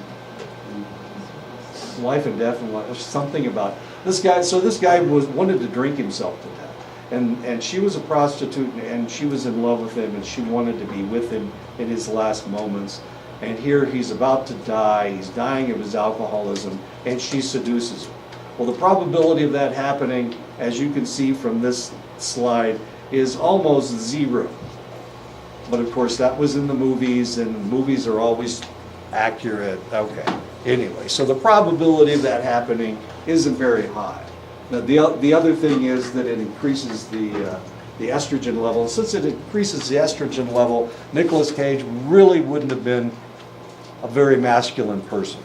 Life and death and something about this guy. So this guy wanted to drink himself to death, and she was a prostitute, and she was in love with him, and she wanted to be with him in his last moments. And here he's about to die. He's dying of his alcoholism, and she seduces him. Well, the probability of that happening, as you can see from this slide, is almost zero. But of course, that was in the movies, and movies are always accurate. Okay. Anyway, so the probability of that happening isn't very high. Now, the other thing is that it increases the estrogen level. Since it increases the estrogen level, Nicolas Cage really wouldn't have been a very masculine person.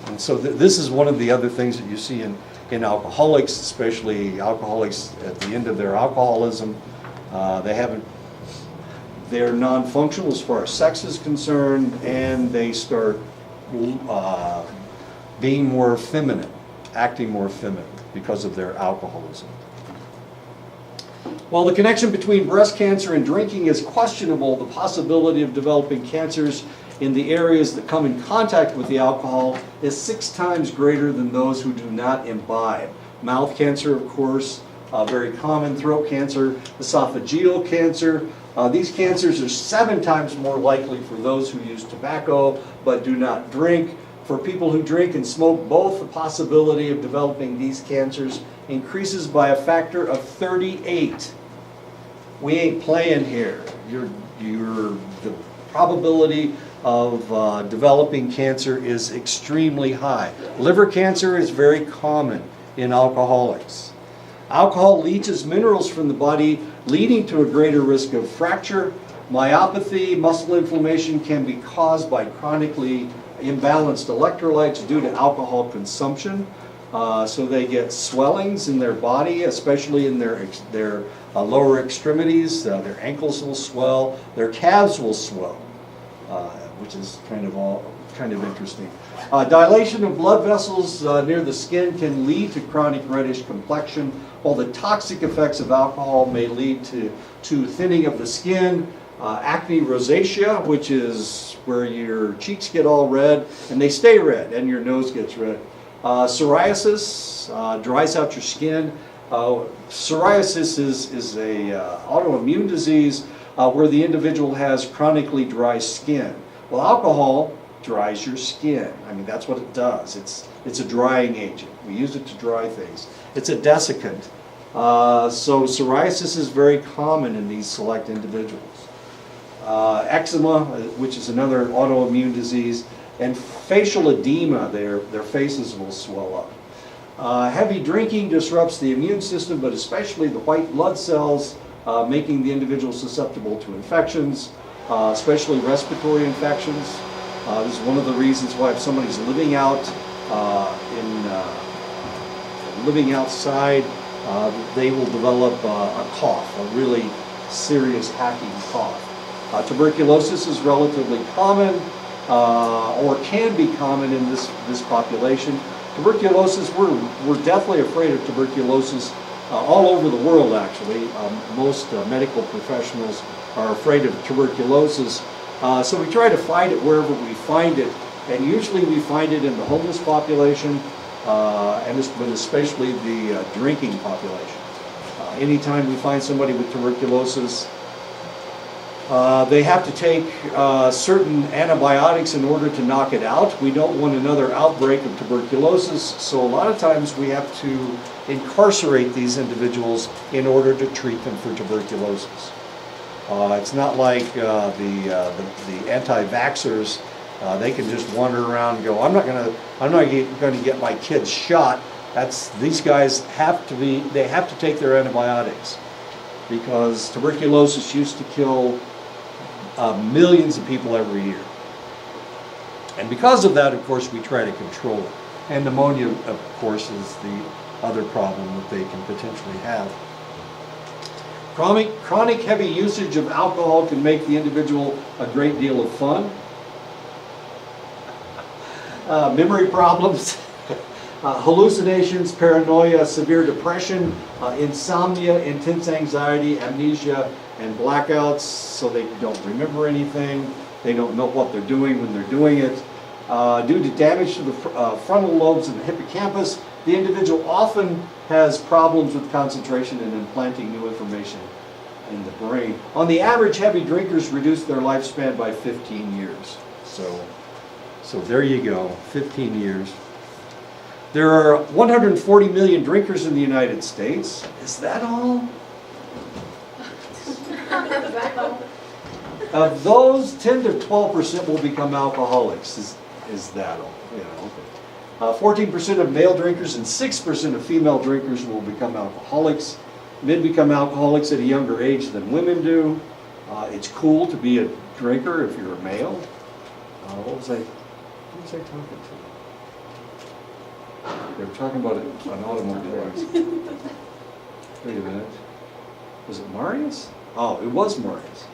And so this is one of the other things that you see in alcoholics, especially alcoholics at the end of their alcoholism. They're non-functional as far as sex is concerned, and they start being more feminine, acting more feminine because of their alcoholism. While the connection between breast cancer and drinking is questionable, the possibility of developing cancers in the areas that come in contact with the alcohol is 6 times greater than those who do not imbibe. Mouth cancer, of course, very common, throat cancer, esophageal cancer. These cancers are 7 times more likely for those who use tobacco but do not drink. For people who drink and smoke both, the possibility of developing these cancers increases by a factor of 38. We ain't playing here. The probability of developing cancer is extremely high. Liver cancer is very common in alcoholics. Alcohol leaches minerals from the body, leading to a greater risk of fracture. Myopathy, muscle inflammation can be caused by chronically imbalanced electrolytes due to alcohol consumption. So they get swellings in their body, especially in their lower extremities. Their ankles will swell, their calves will swell, which is kind of interesting. Dilation of blood vessels near the skin can lead to chronic reddish complexion, while the toxic effects of alcohol may lead to thinning of the skin, acne rosacea, which is where your cheeks get all red, and they stay red, and your nose gets red. Psoriasis dries out your skin. Psoriasis is a autoimmune disease where the individual has chronically dry skin. Well, alcohol dries your skin. I mean, that's what it does. It's a drying agent. We use it to dry things. It's a desiccant. So psoriasis is very common in these select individuals. Eczema, which is another autoimmune disease, and facial edema, their faces will swell up. Heavy drinking disrupts the immune system, but especially the white blood cells, making the individual susceptible to infections, especially respiratory infections. This is one of the reasons why if somebody's living outside, they will develop a cough, a really serious hacking cough. Tuberculosis is relatively common, or can be common in this population. Tuberculosis, we're deathly afraid of tuberculosis all over the world, actually. Most medical professionals are afraid of tuberculosis, so we try to fight it wherever we find it, and usually we find it in the homeless population, but especially the drinking population. Anytime we find somebody with tuberculosis, they have to take certain antibiotics in order to knock it out. We don't want another outbreak of tuberculosis, so a lot of times we have to incarcerate these individuals in order to treat them for tuberculosis. It's not like the anti-vaxxers. They can just wander around and go, I'm not going to get my kids shot. These guys have to take their antibiotics, because tuberculosis used to kill millions of people every year. And because of that, of course, we try to control it. And pneumonia, of course, is the other problem that they can potentially have. Chronic heavy usage of alcohol can make the individual a great deal of fun. Memory problems, hallucinations, paranoia, severe depression, insomnia, intense anxiety, amnesia, and blackouts, so they don't remember anything. They don't know what they're doing when they're doing it. Due to damage to the frontal lobes of the hippocampus, the individual often has problems with concentration and implanting new information in the brain. On the average, heavy drinkers reduce their lifespan by 15 years. So there you go, 15 years. There are 140 million drinkers in the United States. Is that all? Of those, 10 to 12% will become alcoholics. Is that all? You know. 14% of male drinkers and 6% of female drinkers will become alcoholics. Men become alcoholics at a younger age than women do. It's cool to be a drinker if you're a male. Who was I talking to? They were talking about an automobile accident. Wait a minute. Was it Marius? Oh, it was Marius.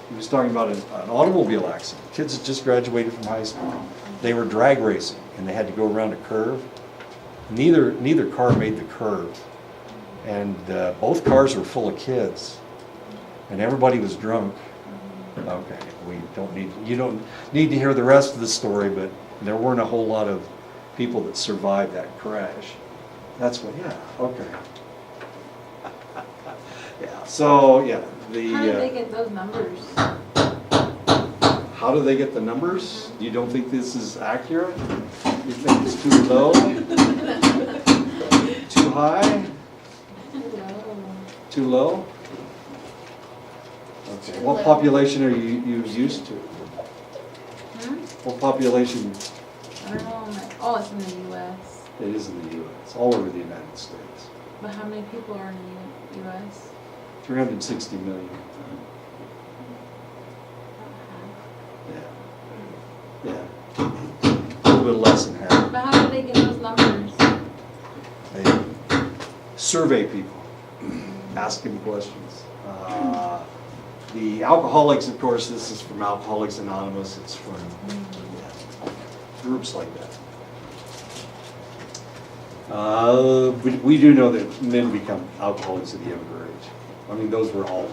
He was talking about an automobile accident. Kids had just graduated from high school. They were drag racing and they had to go around a curve. Neither car made the curve. And both cars were full of kids. And everybody was drunk. Okay, you don't need to hear the rest of the story, but there weren't a whole lot of people that survived that crash. That's what, yeah, okay. Yeah, so, yeah. How did they get those numbers? How do they get the numbers? You don't think this is accurate? You think it's too low? Too high? Too low? Okay, Too what low. population are you used to? What population? I don't know. Oh, it's in the U.S. It is in the U.S., all over the United States. But how many people are in the U.S.? 360 million. Yeah. Yeah. A little bit less than half. But how did they get those numbers? They survey people, ask them questions. The alcoholics, of course, this is from Alcoholics Anonymous. It's from groups like that. We do know that men become alcoholics at a younger age. I mean, those were all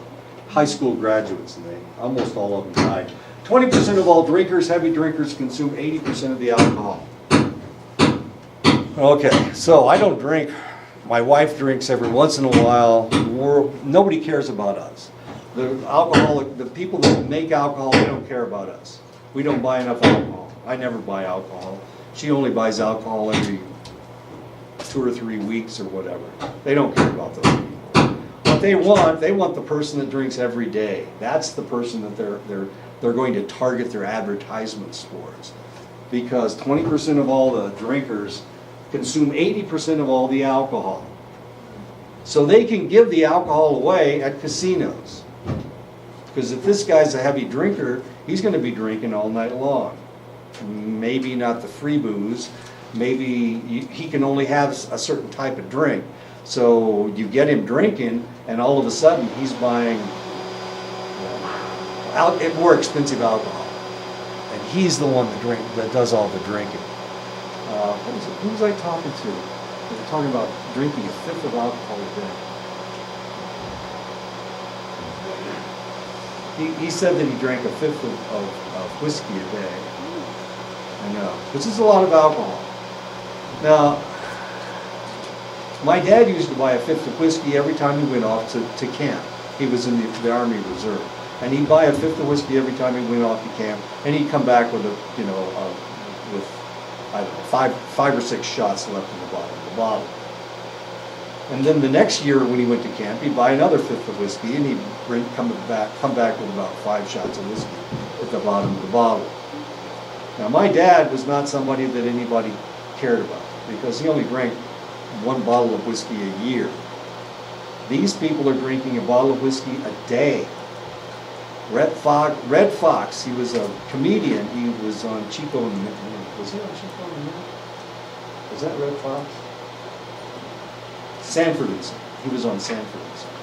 high school graduates, and almost all of them died. 20% of all drinkers, heavy drinkers, consume 80% of the alcohol. Okay, so I don't drink. My wife drinks every once in a while. Nobody cares about us. The people that make alcohol, they don't care about us. We don't buy enough alcohol. I never buy alcohol. She only buys alcohol every 2 or 3 weeks or whatever. They don't care about those people. What they want the person that drinks every day. That's the person that they're going to target their advertisements towards. Because 20% of all the drinkers consume 80% of all the alcohol. So they can give the alcohol away at casinos. Because if this guy's a heavy drinker, he's going to be drinking all night long. Maybe not the free booze. Maybe he can only have a certain type of drink. So you get him drinking, and all of a sudden he's buying more expensive alcohol. And he's the one that does all the drinking. Who was I talking to? They were talking about drinking a fifth of alcohol a day. He said that he drank a fifth of whiskey a day. I know. This is a lot of alcohol. Now, my dad used to buy a fifth of whiskey every time he went off to camp. He was in the Army Reserve. And he'd buy a fifth of whiskey every time he went off to camp. And he'd come back with I don't know, five or six shots left in the bottom of the bottle. And then the next year when he went to camp, he'd buy another fifth of whiskey, and he'd come back with about 5 shots of whiskey at the bottom of the bottle. Now, my dad was not somebody that anybody cared about, because he only drank 1 bottle of whiskey a year. These people are drinking a bottle of whiskey a day. Red Fox, he was a comedian. He was on Chico and the Was he on Chico and the Mill? Was that Red Fox? Sanford and Son. He was on Sanford and Son.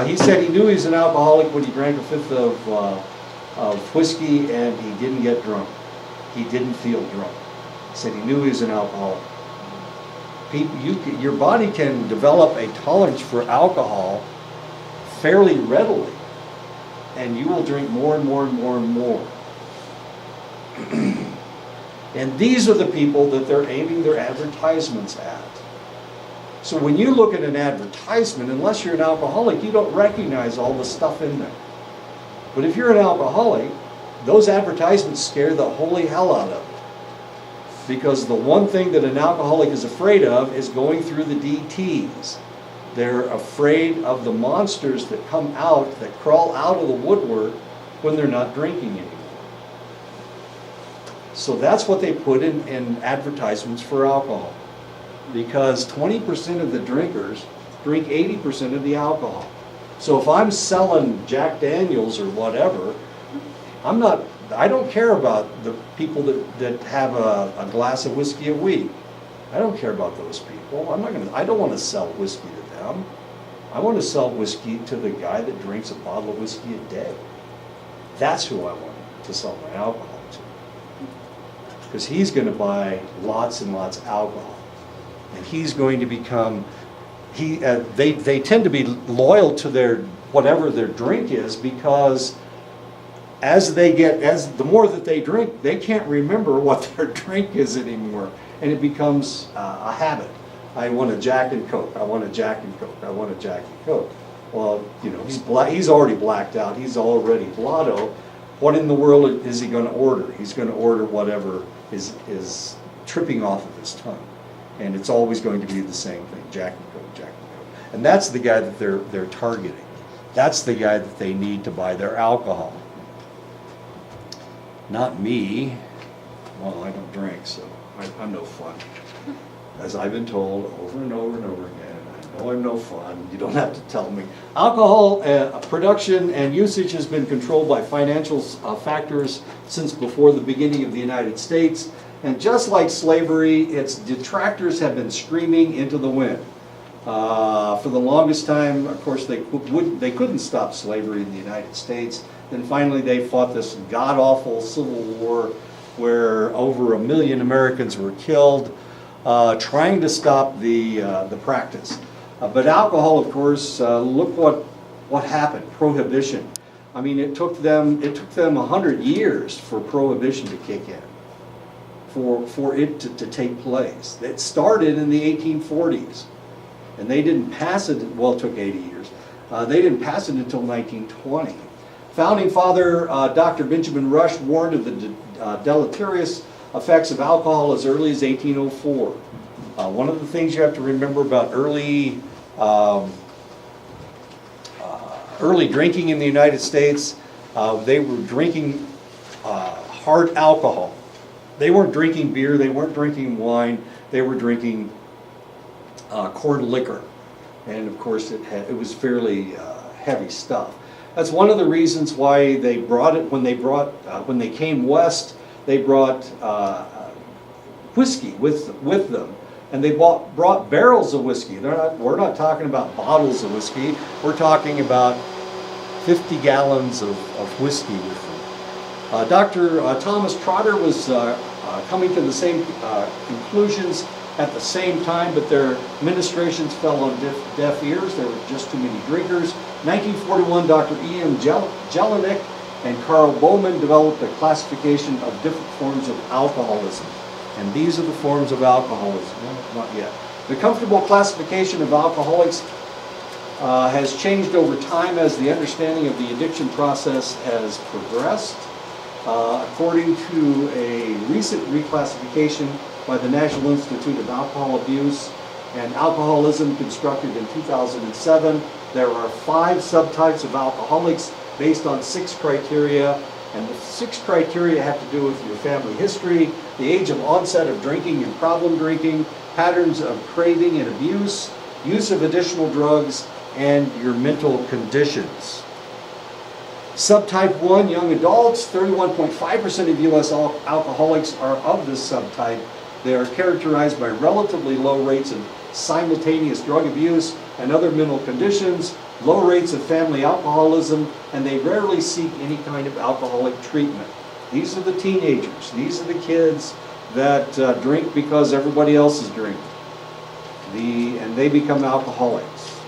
He said he knew he was an alcoholic when he drank a fifth of whiskey and he didn't get drunk. He didn't feel drunk. He said he knew he was an alcoholic. Your body can develop a tolerance for alcohol fairly readily, and you will drink more and more and more and more. And these are the people that they're aiming their advertisements at. So when you look at an advertisement, unless you're an alcoholic, you don't recognize all the stuff in there. But if you're an alcoholic, those advertisements scare the holy hell out of you. Because the one thing that an alcoholic is afraid of is going through the DTs. They're afraid of the monsters that come out, that crawl out of the woodwork when they're not drinking anymore. So that's what they put in advertisements for alcohol. Because 20% of the drinkers drink 80% of the alcohol. So if I'm selling Jack Daniels or whatever, I don't care about the people that have a glass of whiskey a week. I don't care about those people. I don't want to sell whiskey to them. I want to sell whiskey to the guy that drinks a bottle of whiskey a day. That's who I want to sell my alcohol to. Because he's going to buy lots and lots of alcohol. And he's going to become, they tend to be loyal to their, whatever their drink is, because the more that they drink, they can't remember what their drink is anymore. And it becomes a habit. I want a Jack and Coke. I want a Jack and Coke. I want a Jack and Coke. Well, he's already blacked out. He's already blotto. What in the world is he going to order? He's going to order whatever is tripping off of his tongue. And it's always going to be the same thing, Jack and Coke, Jack and Coke. And that's the guy that they're targeting. That's the guy that they need to buy their alcohol. Not me. Well, I don't drink, so I'm no fun. As I've been told over and over and over again, I know I'm no fun. You don't have to tell me. Alcohol production and usage has been controlled by financial factors since before the beginning of the United States. And just like slavery, its detractors have been screaming into the wind. For the longest time, of course, they couldn't stop slavery in the United States. Then finally they fought this god-awful civil war where over 1 million Americans were killed trying to stop the practice. But alcohol, of course, look what happened, prohibition. I mean, it took them 100 years for prohibition to kick in. For it to take place. It started in the 1840s, and they didn't pass it, well, it took 80 years. They didn't pass it until 1920. Founding father Dr. Benjamin Rush warned of the deleterious effects of alcohol as early as 1804. One of the things you have to remember about early drinking in the United States, they were drinking hard alcohol. They weren't drinking beer, they weren't drinking wine, they were drinking corn liquor. And of course it was fairly heavy stuff. That's one of the reasons why they brought it, when they came west, they brought whiskey with them. And they brought barrels of whiskey. We're not talking about bottles of whiskey, we're talking about 50 gallons of whiskey with them. Dr. Thomas Trotter was coming to the same conclusions at the same time, but their ministrations fell on deaf ears. There were just too many drinkers. 1941, Dr. E.M. Jelinek and Carl Bowman developed a classification of different forms of alcoholism. And these are the forms of alcoholism. No, not yet. The comfortable classification of alcoholics has changed over time as the understanding of the addiction process has progressed. According to a recent reclassification by the National Institute of Alcohol Abuse and Alcoholism constructed in 2007, there are 5 subtypes of alcoholics based on 6 criteria. And the 6 criteria have to do with your family history, the age of onset of drinking and problem drinking, patterns of craving and abuse, use of additional drugs, and your mental conditions. Subtype 1, young adults, 31.5% of U.S. alcoholics are of this subtype. They are characterized by relatively low rates of simultaneous drug abuse and other mental conditions. low rates of family alcoholism, and they rarely seek any kind of alcoholic treatment. These are the teenagers. These are the kids that drink because everybody else is drinking. And they become alcoholics.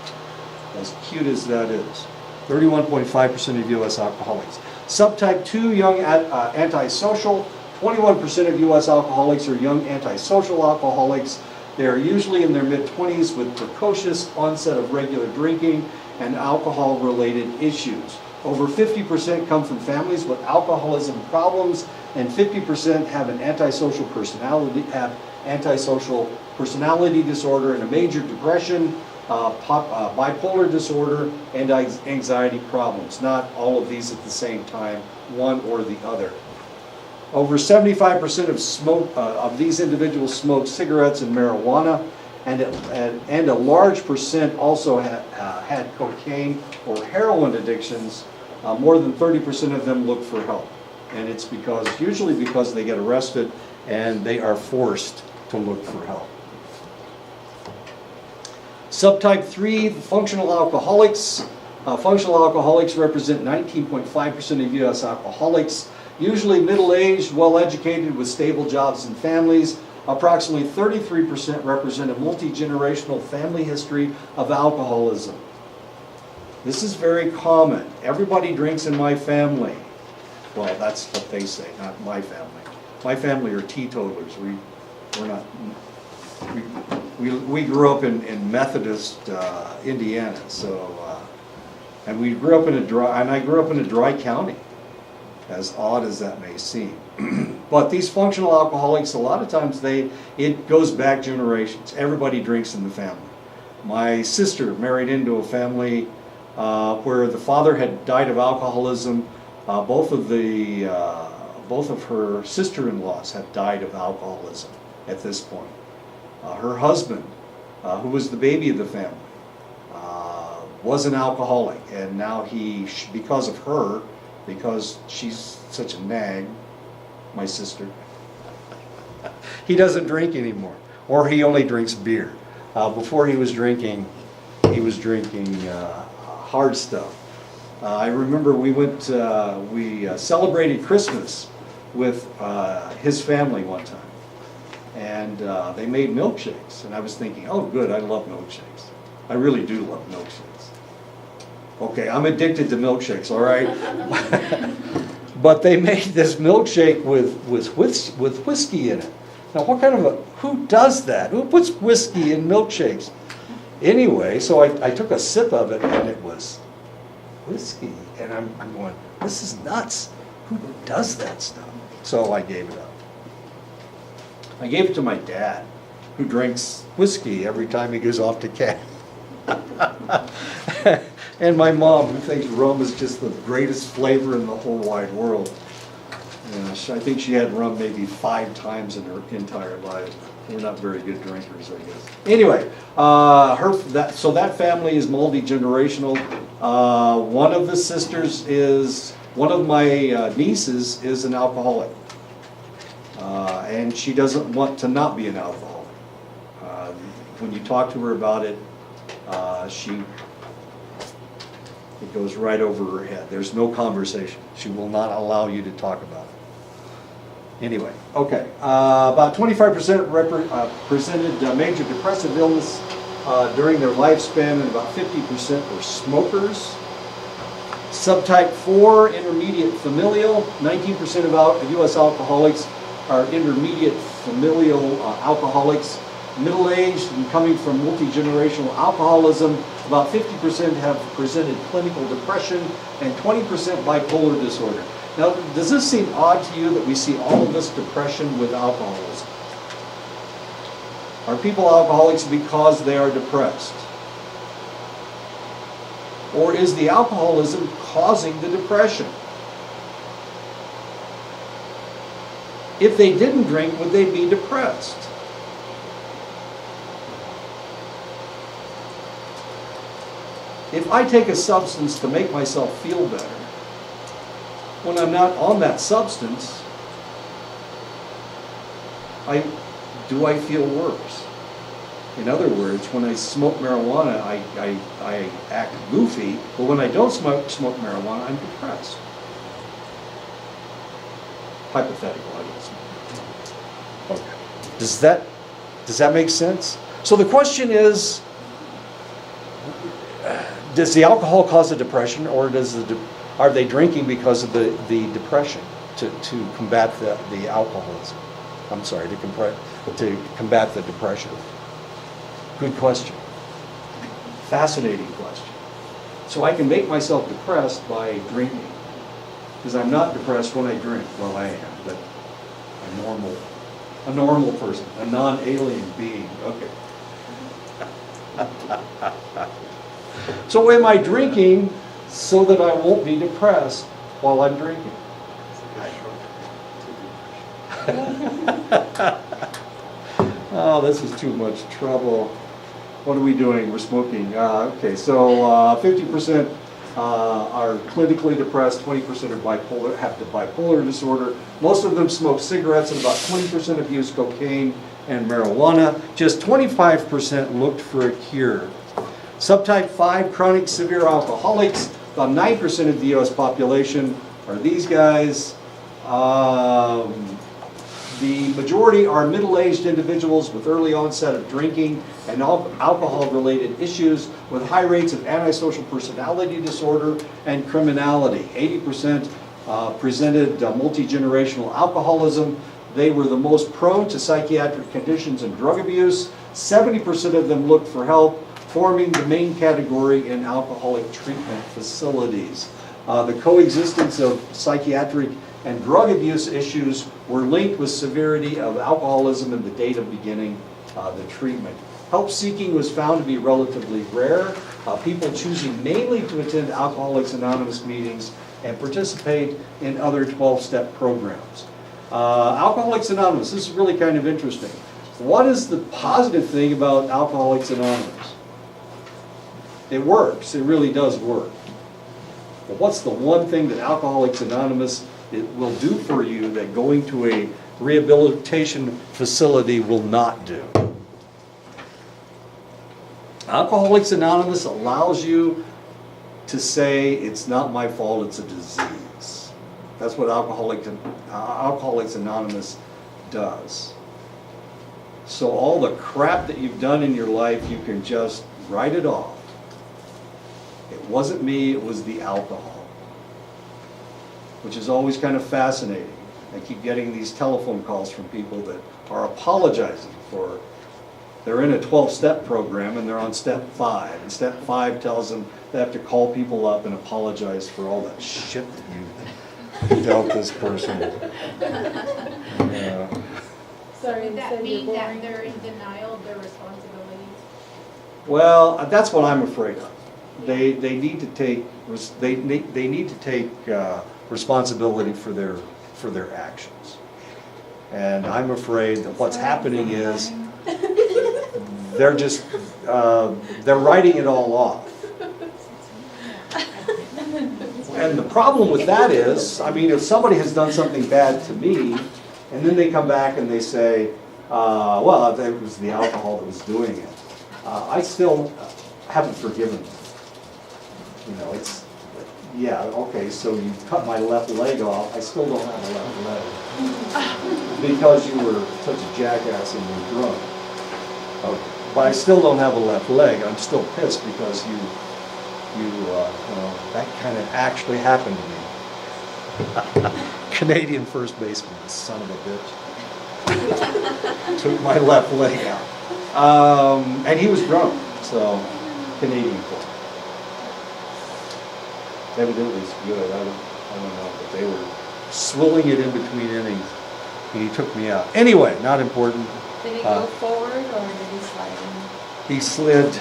As cute as that is. 31.5% of U.S. alcoholics. Subtype 2, young antisocial. 21% of U.S. alcoholics are young antisocial alcoholics. They are usually in their mid-20s with precocious onset of regular drinking and alcohol-related issues. Over 50% come from families with alcoholism problems, and 50% have an antisocial personality disorder and a major depression, bipolar disorder, and anxiety problems. Not all of these at the same time, one or the other. Over 75% of these individuals smoke cigarettes and marijuana, and a large percent also had cocaine or heroin addictions. More than 30% of them look for help. And it's usually because they get arrested and they are forced to look for help. Subtype 3, functional alcoholics. Functional alcoholics represent 19.5% of U.S. alcoholics, usually middle-aged, well-educated with stable jobs and families. Approximately 33% represent a multi-generational family history of alcoholism. This is very common. Everybody drinks in my family. Well, that's what they say, not my family. My family are teetotalers. We grew up in Methodist Indiana, and we grew up in I grew up in a dry county, as odd as that may seem. But these functional alcoholics, a lot of times it goes back generations. Everybody drinks in the family. My sister married into a family where the father had died of alcoholism. Both of her sister-in-laws have died of alcoholism at this point. Her husband, who was the baby of the family, was an alcoholic, and now because of her, because she's such a nag, my sister, he doesn't drink anymore, or he only drinks beer. Before he was drinking hard stuff. I remember we celebrated Christmas with his family one time, and they made milkshakes, and I was thinking, oh good, I love milkshakes. I really do love milkshakes. Okay, I'm addicted to milkshakes, all right? But they made this milkshake with whiskey in it. Now who does that? Who puts whiskey in milkshakes? Anyway, so I took a sip of it, and it was whiskey, and I'm going, this is nuts. Who does that stuff? So I gave it up. I gave it to my dad, who drinks whiskey every time he goes off to camp. And my mom, who thinks rum is just the greatest flavor in the whole wide world. I think she had rum maybe 5 times in her entire life. We're not very good drinkers, I guess. Anyway, so that family is multi-generational. One of the sisters one of my nieces is an alcoholic. And she doesn't want to not be an alcoholic. When you talk to her about it, it goes right over her head. There's no conversation. She will not allow you to talk about it. Anyway, okay. About 25% presented major depressive illness during their lifespan, and about 50% were smokers. Subtype 4, intermediate familial. 19% of U.S. alcoholics are intermediate familial alcoholics. Middle-aged and coming from multi-generational alcoholism. About 50% have presented clinical depression, and 20% bipolar disorder. Now, does this seem odd to you that we see all of this depression with alcoholism? Are people alcoholics because they are depressed? Or is the alcoholism causing the depression? If they didn't drink, would they be depressed? If I take a substance to make myself feel better, when I'm not on that substance, do I feel worse? In other words, when I smoke marijuana, I act goofy, but when I don't smoke marijuana, I'm depressed. Hypothetical, I guess. Okay. Does that make sense? So the question is, does the alcohol cause the depression, or are they drinking because of the depression to combat the alcoholism? I'm sorry, to combat the depression. Good question. Fascinating question. So I can make myself depressed by drinking, because I'm not depressed when I drink. Well, I am, but a normal person, a non-alien being. Okay. So am I drinking so that I won't be depressed while I'm drinking? Oh, this is too much trouble. What are we doing? We're smoking. Okay, so 50% are clinically depressed, 20% are bipolar, have the bipolar disorder. Most of them smoke cigarettes, and about 20% have used cocaine and marijuana. Just 25% looked for a cure. Subtype 5 chronic severe alcoholics, about 9% of the U.S. population are these guys. The majority are middle-aged individuals with early onset of drinking and alcohol-related issues with high rates of antisocial personality disorder and criminality. 80% presented multi-generational alcoholism. They were the most prone to psychiatric conditions and drug abuse. 70% of them looked for help, forming the main category in alcoholic treatment facilities. The coexistence of psychiatric and drug abuse issues were linked with severity of alcoholism and the date of beginning the treatment. Help seeking was found to be relatively rare. People choosing mainly to attend Alcoholics Anonymous meetings and participate in other 12-step programs. Alcoholics Anonymous, this is really kind of interesting. What is the positive thing about Alcoholics Anonymous? It works, it really does work. But what's the one thing that Alcoholics Anonymous will do for you that going to a rehabilitation facility will not do? Alcoholics Anonymous allows you to say, it's not my fault, it's a disease. That's what Alcoholics Anonymous does. So all the crap that you've done in your life, you can just write it off. It wasn't me, it was the alcohol. Which is always kind of fascinating. I keep getting these telephone calls from people that are apologizing for, they're in a 12-step program and they're on step 5. And step 5 tells them they have to call people up and apologize for all that shit that you dealt this person. Yeah. Sorry, Would you that said you're mean that boring. they're in denial of their responsibilities? Well, that's what I'm afraid of. They need to take responsibility for their actions, and I'm afraid that what's happening is they're just they're writing it all off. And the problem with that is, I mean, if somebody has done something bad to me, and then they come back and they say, well, it was the alcohol that was doing it, I still haven't forgiven them. You know, it's, yeah, okay, so you cut my left leg off, I still don't have a left leg. Because you were such a jackass and you're drunk. Okay. But I still don't have a left leg. I'm still pissed because you know, that kind of actually happened to me. Canadian first baseman, son of a bitch. Took my left leg out. And he was drunk, so Canadian player. Evidently it's good, I don't know, but they were swilling it in between innings, and he took me out. Anyway, not important. Did he go forward or did he slide in? He slid,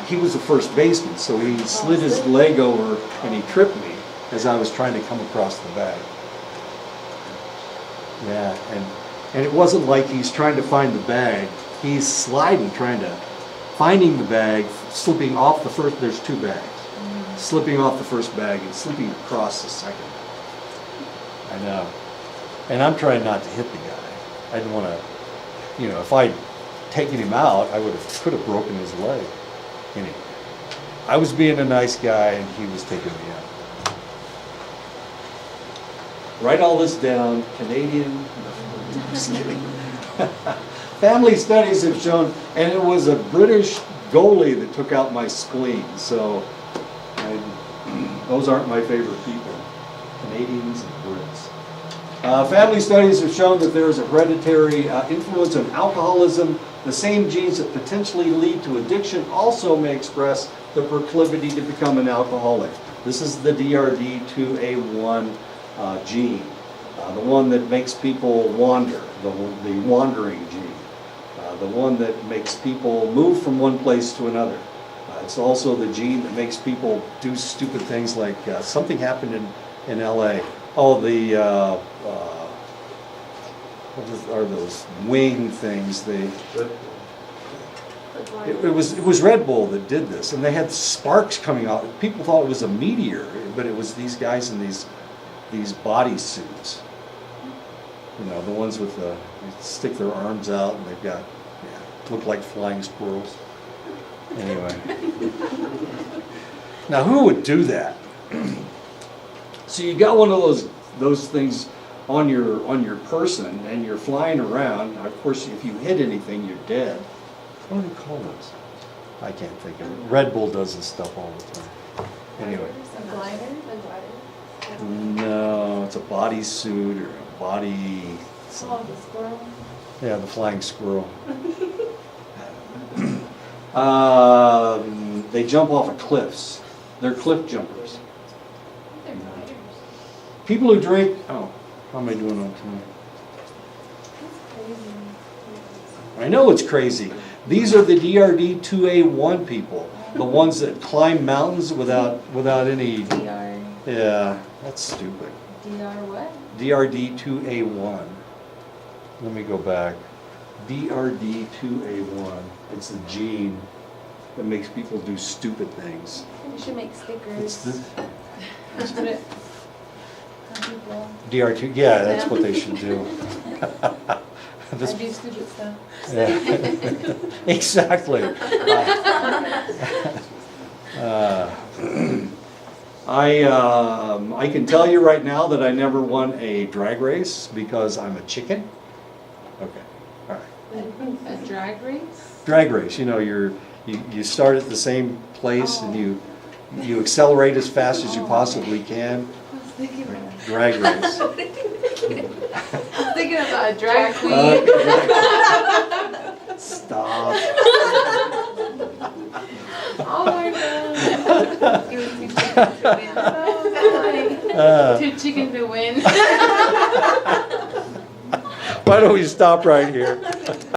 he was the first baseman, so he slid his leg over and he tripped me as I was trying to come across the bag. Yeah, and it wasn't like he's trying to find the bag, he's sliding, finding the bag, slipping off the first, there's 2 bags. Slipping off the first bag and slipping across the second. I know. And I'm trying not to hit the guy. I didn't want to, you know, if I taken him out, I could have broken his leg. Anyway, I was being a nice guy and he was taking me out. Write all this down, Canadian. Just kidding. Family studies have shown, and it was a British goalie that took out my spleen, so those aren't my favorite people, Canadians and Brits. Family studies have shown that there is a hereditary influence on alcoholism. The same genes that potentially lead to addiction also may express the proclivity to become an alcoholic. This is the DRD2A1 gene, the one that makes people wander, the wandering gene. The one that makes people move from one place to another. It's also the gene that makes people do stupid things like something happened in LA. Oh, what are those wing things? It was Red Bull that did this, and they had sparks coming out. People thought it was a meteor, but it was these guys in these body suits. You know, the ones with they stick their arms out and they've got, look like flying squirrels. Anyway. Now who would do that? So you got one of those things on your person and you're flying around. Of course, if you hit anything, you're dead. What do they call those? I can't think of it. Red Bull does this stuff all the time. Anyway. A glider? No, it's a body suit or a body. Oh, the squirrel. Yeah, the flying squirrel. They jump off of cliffs. They're cliff jumpers. They're gliders. People who drink. Oh, how am I doing on time? That's crazy. I know it's crazy. These are the DRD2A1 people, the ones that climb mountains without any. DR. Yeah, that's stupid. DR what? DRD2A1. Let me go back. DRD2A1. It's the gene that makes people do stupid things. We should make It's stickers. the Put it on people. DR2. Yeah, that's what they should do. This- I do stupid stuff. Yeah. Exactly. I can tell you right now that I never won a drag race because I'm a chicken. Okay, all right. A drag race? Drag race, you know, you start at the same place and you accelerate as fast as you possibly can. I was thinking about, Drag race. I was thinking about a drag queen. Stop. Oh my god. It was too chicken to win. Oh, too chicken to win. Why don't we stop right here?